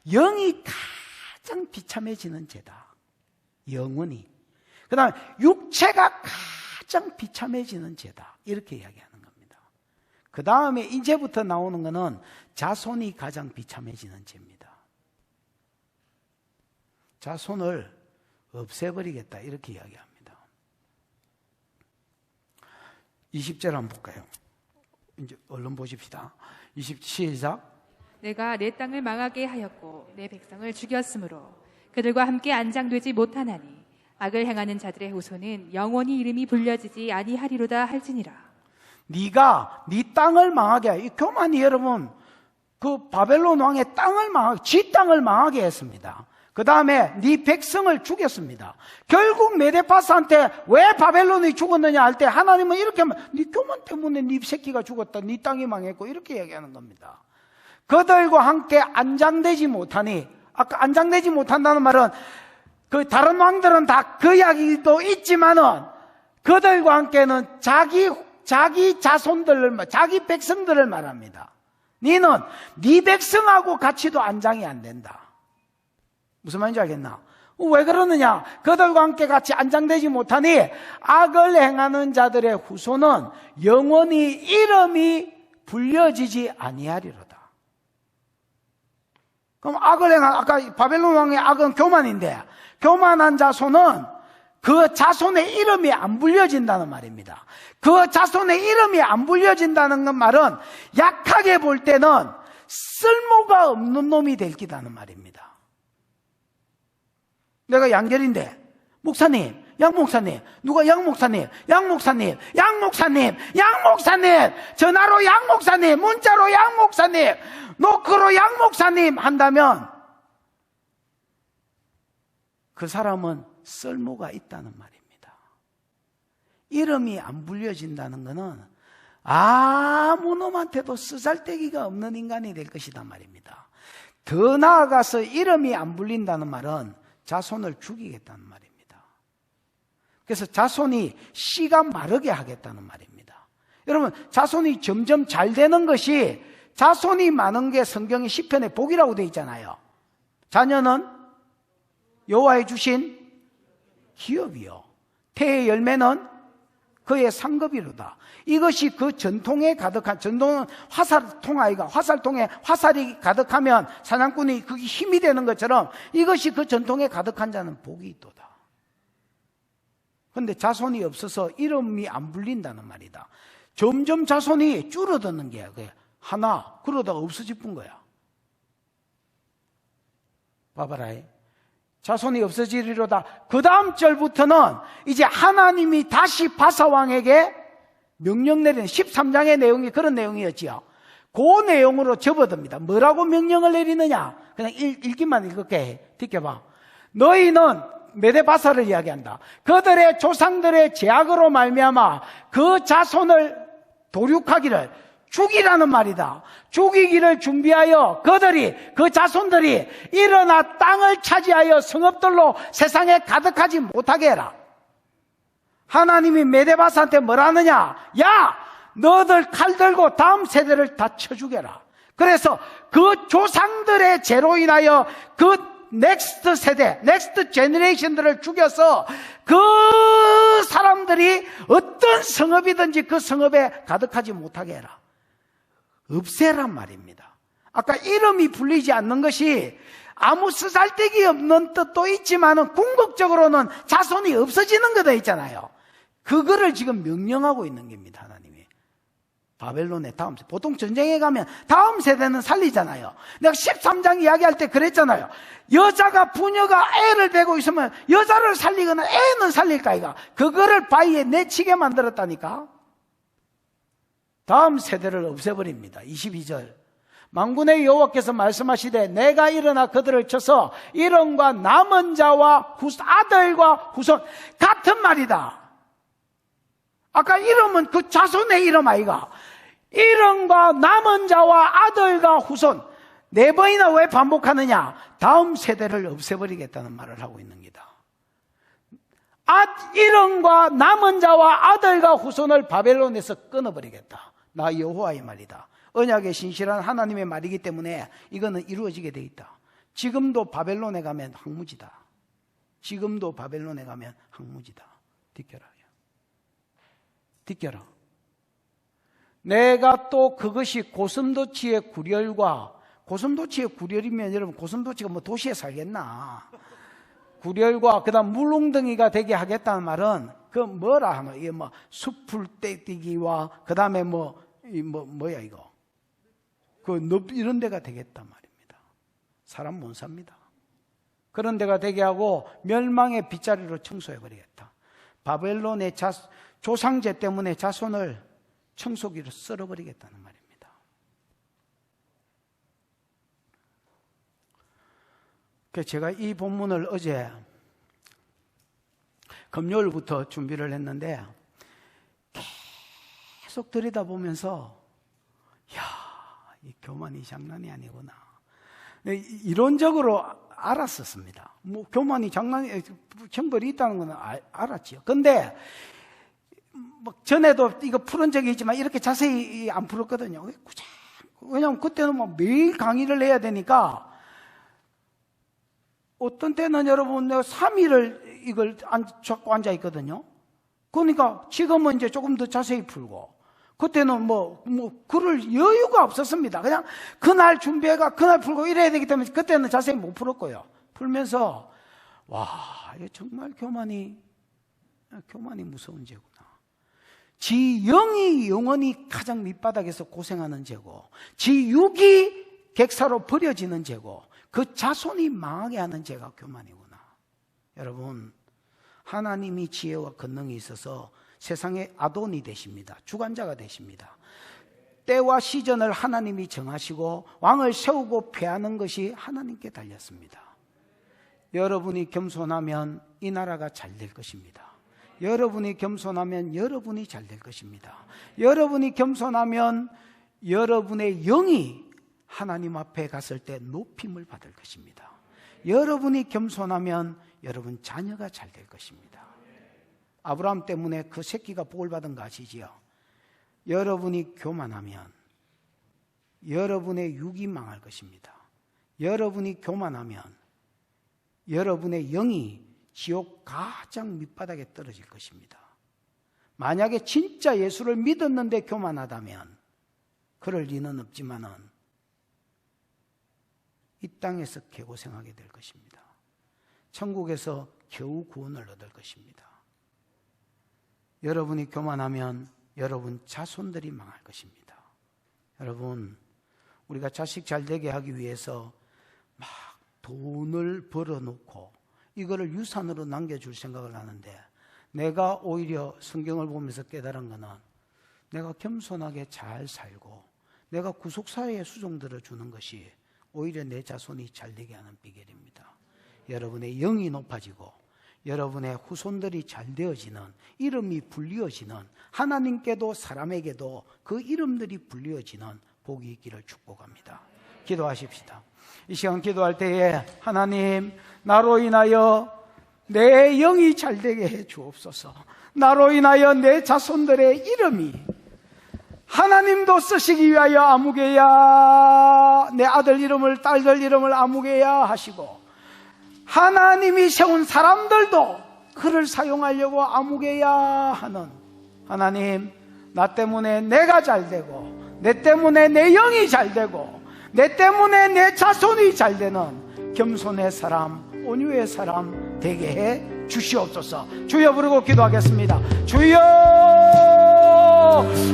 영이 가장 비참해지는 죄다. 영혼이. 그 다음에 육체가 가장 비참해지는 죄다. 이렇게 이야기하는 겁니다. 그 다음에 이제부터 나오는 거는 자손이 가장 비참해지는 죄입니다. 자손을 없애버리겠다. 이렇게 이야기합니다. 20절 한번 볼까요? 이제 얼른 보십시다. 20, 시작. 내가 내 땅을 망하게 하였고 내 백성을 죽였으므로 그들과 함께 안장되지 못하나니 악을 행하는 자들의 후손은 영원히 이름이 불려지지 아니하리로다 할지니라. 네가 네 땅을 망하게 해. 이 교만이 여러분, 그 바벨론 왕의 땅을 망하게, 지 땅을 망하게 했습니다. 그 다음에 네 백성을 죽였습니다. 결국 메데파스한테 왜 바벨론이 죽었느냐 할 때 하나님은 이렇게 하면, 네 교만 때문에 네 새끼가 죽었다, 네 땅이 망했고, 이렇게 얘기하는 겁니다. 그들과 함께 안장되지 못하니, 아까 안장되지 못한다는 말은 그 다른 왕들은 다 그 이야기도 있지만은 그들과 함께는 자기 자손들을, 자기 백성들을 말합니다. 너는 네 백성하고 같이도 안장이 안 된다. 무슨 말인지 알겠나? 왜 그러느냐? 그들과 함께 같이 안장되지 못하니 악을 행하는 자들의 후손은 영원히 이름이 불려지지 아니하리로다. 그럼 악을 행한, 아까 바벨론 왕의 악은 교만인데, 교만한 자손은 그 자손의 이름이 안 불려진다는 말입니다. 그 자손의 이름이 안 불려진다는 건 말은 약하게 볼 때는 쓸모가 없는 놈이 될 기다는 말입니다. 내가 양결인데 목사님, 양 목사님, 누가 양 목사님, 양 목사님, 양 목사님, 양 목사님, 전화로 양 목사님, 문자로 양 목사님, 노크로 양 목사님 한다면 그 사람은 쓸모가 있다는 말입니다. 이름이 안 불려진다는 것은 아무 놈한테도 쓰잘데기가 없는 인간이 될 것이다 말입니다. 더 나아가서 이름이 안 불린다는 말은 자손을 죽이겠다는 말입니다. 그래서 자손이 씨가 마르게 하겠다는 말입니다. 여러분, 자손이 점점 잘 되는 것이, 자손이 많은 게 성경의 시편에 복이라고 되어 있잖아요. 자녀는 여호와의 주신 기업이요, 태의 열매는 그의 상급이로다. 이것이 그 전통에 가득한, 전통은 화살통 아이가, 화살통에 화살이 가득하면 사냥꾼이 그게 힘이 되는 것처럼 이것이 그 전통에 가득한 자는 복이 있도다. 그런데 자손이 없어서 이름이 안 불린다는 말이다. 점점 자손이 줄어드는 게 하나, 그러다가 없어질 뿐 거야. 봐봐라. 자손이 없어지리로다. 그 다음 절부터는 이제 하나님이 다시 바사왕에게 명령 내리는 13장의 내용이 그런 내용이었지요. 그 내용으로 접어듭니다. 뭐라고 명령을 내리느냐? 그냥 읽기만 읽을게. 듣겨봐. 너희는 메데바사를 이야기한다. 그들의 조상들의 제약으로 말미암아 그 자손을 도륙하기를, 죽이라는 말이다. 죽이기를 준비하여 그들이, 그 자손들이 일어나 땅을 차지하여 성읍들로 세상에 가득하지 못하게 해라. 하나님이 메데바사한테 뭐라느냐? 야, 너들 칼 들고 다음 세대를 다 쳐 죽여라. 그래서 그 조상들의 죄로 인하여 그 넥스트 세대, 넥스트 제너레이션들을 죽여서 그 사람들이 어떤 성읍이든지 그 성읍에 가득하지 못하게 해라. 없애란 말입니다. 아까 이름이 불리지 않는 것이 아무 쓰잘데기 없는 뜻도 있지만은 궁극적으로는 자손이 없어지는 거다 있잖아요. 그거를 지금 명령하고 있는 겁니다, 하나님이. 바벨론의 다음 세대. 보통 전쟁에 가면 다음 세대는 살리잖아요. 내가 13장 이야기할 때 그랬잖아요. 여자가, 부녀가 애를 베고 있으면 여자를 살리거나 애는 살릴까, 이가. 그거를 바위에 내치게 만들었다니까. 다음 세대를 없애버립니다. 22절. 만군의 여호와께서 말씀하시되 내가 일어나 그들을 쳐서 이름과 남은 자와 아들과 후손, 같은 말이다. 아까 이름은 그 자손의 이름 아이가. 이름과 남은 자와 아들과 후손, 4번이나 왜 반복하느냐? 다음 세대를 없애버리겠다는 말을 하고 있는 기다. 이름과 남은 자와 아들과 후손을 바벨론에서 끊어버리겠다. 나 여호와의 말이다. 언약의 신실한 하나님의 말이기 때문에 이거는 이루어지게 돼 있다. 지금도 바벨론에 가면 항무지다. 지금도 바벨론에 가면 항무지다. 뒷겨라. 뒷겨라. 내가 또 그것이 고슴도치의 구렬과, 고슴도치의 구렬이면 여러분, 고슴도치가 뭐 도시에 살겠나? 구렬과 그다음 물웅덩이가 되게 하겠다는 말은 그 뭐라 하면 이게 뭐 숲을 떼뛰기와 그다음에 뭐야 이거 그 늪 이런 데가 되겠단 말입니다. 사람 못 삽니다. 그런 데가 되게 하고 멸망의 빗자리로 청소해 버리겠다. 바벨론의 조상제 때문에 자손을 청소기로 썰어버리겠다는 말입니다. 그래서 제가 이 본문을 어제 금요일부터 준비를 했는데 계속 들여다보면서 이 교만이 장난이 아니구나. 이론적으로 알았었습니다. 뭐 교만이 장난이, 형벌이 있다는 건 알았지요. 근데 전에도 이거 풀은 적이 있지만 이렇게 자세히 안 풀었거든요. 왜냐하면 그때는 뭐 매일 강의를 해야 되니까 어떤 때는 여러분 내가 3일을 이걸 잡고 앉아 있거든요. 그러니까 지금은 이제 조금 더 자세히 풀고 그때는 그럴 여유가 없었습니다. 그냥 그날 준비해가 그날 풀고 이래야 되기 때문에 그때는 자세히 못 풀었고요. 풀면서 와, 이게 정말 교만이 교만이 무서운 죄구나. 지 영이 영원히 가장 밑바닥에서 고생하는 죄고, 지 육이 객사로 버려지는 죄고, 그 자손이 망하게 하는 죄가 교만이구나. 여러분, 하나님이 지혜와 권능이 있어서 세상의 아돈이 되십니다. 주관자가 되십니다. 때와 시전을 하나님이 정하시고 왕을 세우고 패하는 것이 하나님께 달렸습니다. 여러분이 겸손하면 이 나라가 잘 될 것입니다. 여러분이 겸손하면 여러분이 잘 될 것입니다. 여러분이 겸손하면 여러분의 영이 하나님 앞에 갔을 때 높임을 받을 것입니다. 여러분이 겸손하면 여러분 자녀가 잘 될 것입니다. 아브라함 때문에 그 새끼가 복을 받은 거 아시지요? 여러분이 교만하면 여러분의 육이 망할 것입니다. 여러분이 교만하면 여러분의 영이 지옥 가장 밑바닥에 떨어질 것입니다. 만약에 진짜 예수를 믿었는데 교만하다면 그럴 리는 없지만은 이 땅에서 개고생하게 될 것입니다. 천국에서 겨우 구원을 얻을 것입니다. 여러분이 교만하면 여러분 자손들이 망할 것입니다. 여러분, 우리가 자식 잘 되게 하기 위해서 막 돈을 벌어놓고 이거를 유산으로 남겨줄 생각을 하는데, 내가 오히려 성경을 보면서 깨달은 것은 내가 겸손하게 잘 살고 내가 구속사회에 수종들어 주는 것이 오히려 내 자손이 잘 되게 하는 비결입니다. 여러분의 영이 높아지고 여러분의 후손들이 잘 되어지는, 이름이 불리어지는, 하나님께도 사람에게도 그 이름들이 불리어지는 복이 있기를 축복합니다. 기도하십시다. 이 시간 기도할 때에 하나님, 나로 인하여 내 영이 잘 되게 해 주옵소서. 나로 인하여 내 자손들의 이름이 하나님도 쓰시기 위하여 아무개야, 내 아들 이름을 딸들 이름을 아무개야 하시고, 하나님이 세운 사람들도 그를 사용하려고 아무개야 하는 하나님, 나 때문에 내가 잘 되고 내 때문에 내 영이 잘 되고 내 때문에 내 자손이 잘 되는 겸손의 사람, 온유의 사람 되게 해 주시옵소서. 주여 부르고 기도하겠습니다. 주여,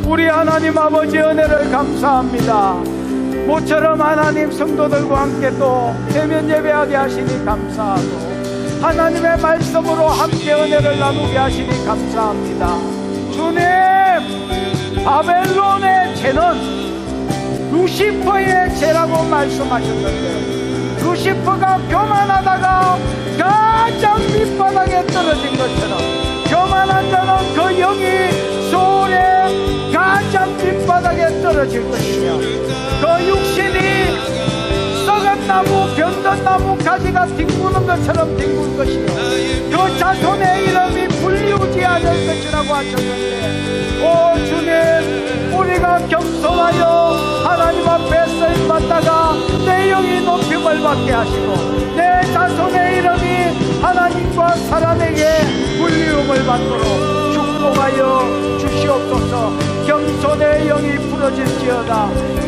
우리 하나님 아버지 은혜를 감사합니다. 모처럼 하나님 성도들과 함께 또 대면 예배하게 하시니 감사하고, 하나님의 말씀으로 함께 은혜를 나누게 하시니 감사합니다. 주님, 바벨론의 죄는 루시퍼의 죄라고 말씀하셨는데, 루시퍼가 교만하다가 가장 밑바닥에 떨어진 것처럼 교만한 자는 그 영이 소울의 가장 밑바닥에 떨어질 것이며, 그 육신이 썩은 나무, 병든 나무 가지가 뒹구는 것처럼 뒹굴 것이며, 그 자손의 이름이 불리우지 않을 것이라고 하셨는데, 오 주님, 우리가 겸손하여 하나님 앞에 쓰임받다가 내 영이 높임을 받게 하시고 내 자손의 이름이 하나님과 사람에게 불리움을 받도록 축복하여 주시옵소서. 겸손의 영이 부러질지어다.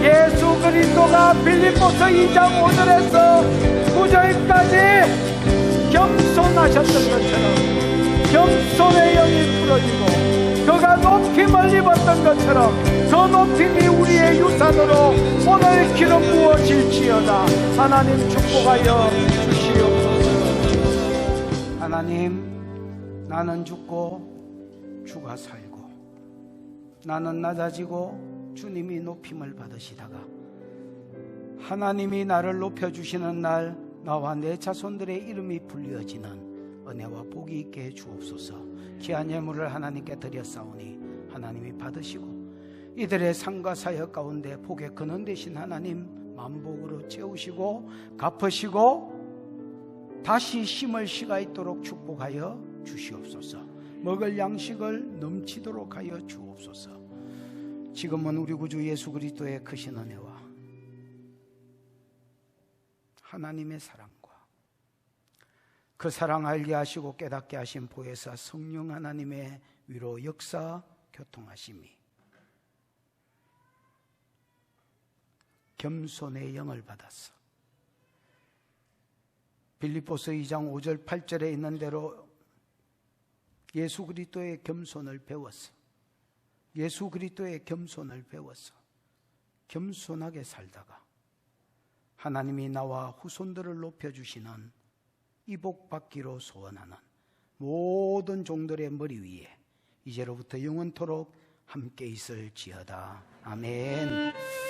예수 그리스도가 빌립보서 2장 5절에서 9절까지 겸손하셨던 것처럼 겸손의 영이 부러지고 그가 높임을 입었던 것처럼 그 높임이 우리의 유산으로 오늘 기름 부어질지어다. 하나님 축복하여 주시옵소서. 하나님, 나는 죽고 주가 살고, 나는 낮아지고 주님이 높임을 받으시다가 하나님이 나를 높여주시는 날 나와 내 자손들의 이름이 불리어지는 은혜와 복이 있게 해 주옵소서. 귀한 예물을 하나님께 드렸사오니 하나님이 받으시고 이들의 삶과 사역 가운데 복의 근원 되신 하나님 만복으로 채우시고 갚으시고 다시 심을 씨가 있도록 축복하여 주시옵소서. 먹을 양식을 넘치도록 하여 주옵소서. 지금은 우리 구주 예수 그리스도의 크신 은혜와 하나님의 사랑과 그 사랑 알게 하시고 깨닫게 하신 보혜사 성령 하나님의 위로 역사 교통하심이 겸손의 영을 받았어. 빌립보서 2장 5절 8절에 있는 대로 예수 그리스도의 겸손을 배웠어. 예수 그리스도의 겸손을 배웠어. 겸손하게 살다가 하나님이 나와 후손들을 높여주시는 이복 받기로 소원하는 모든 종들의 머리 위에 이제로부터 영원토록 함께 있을지어다. 아멘.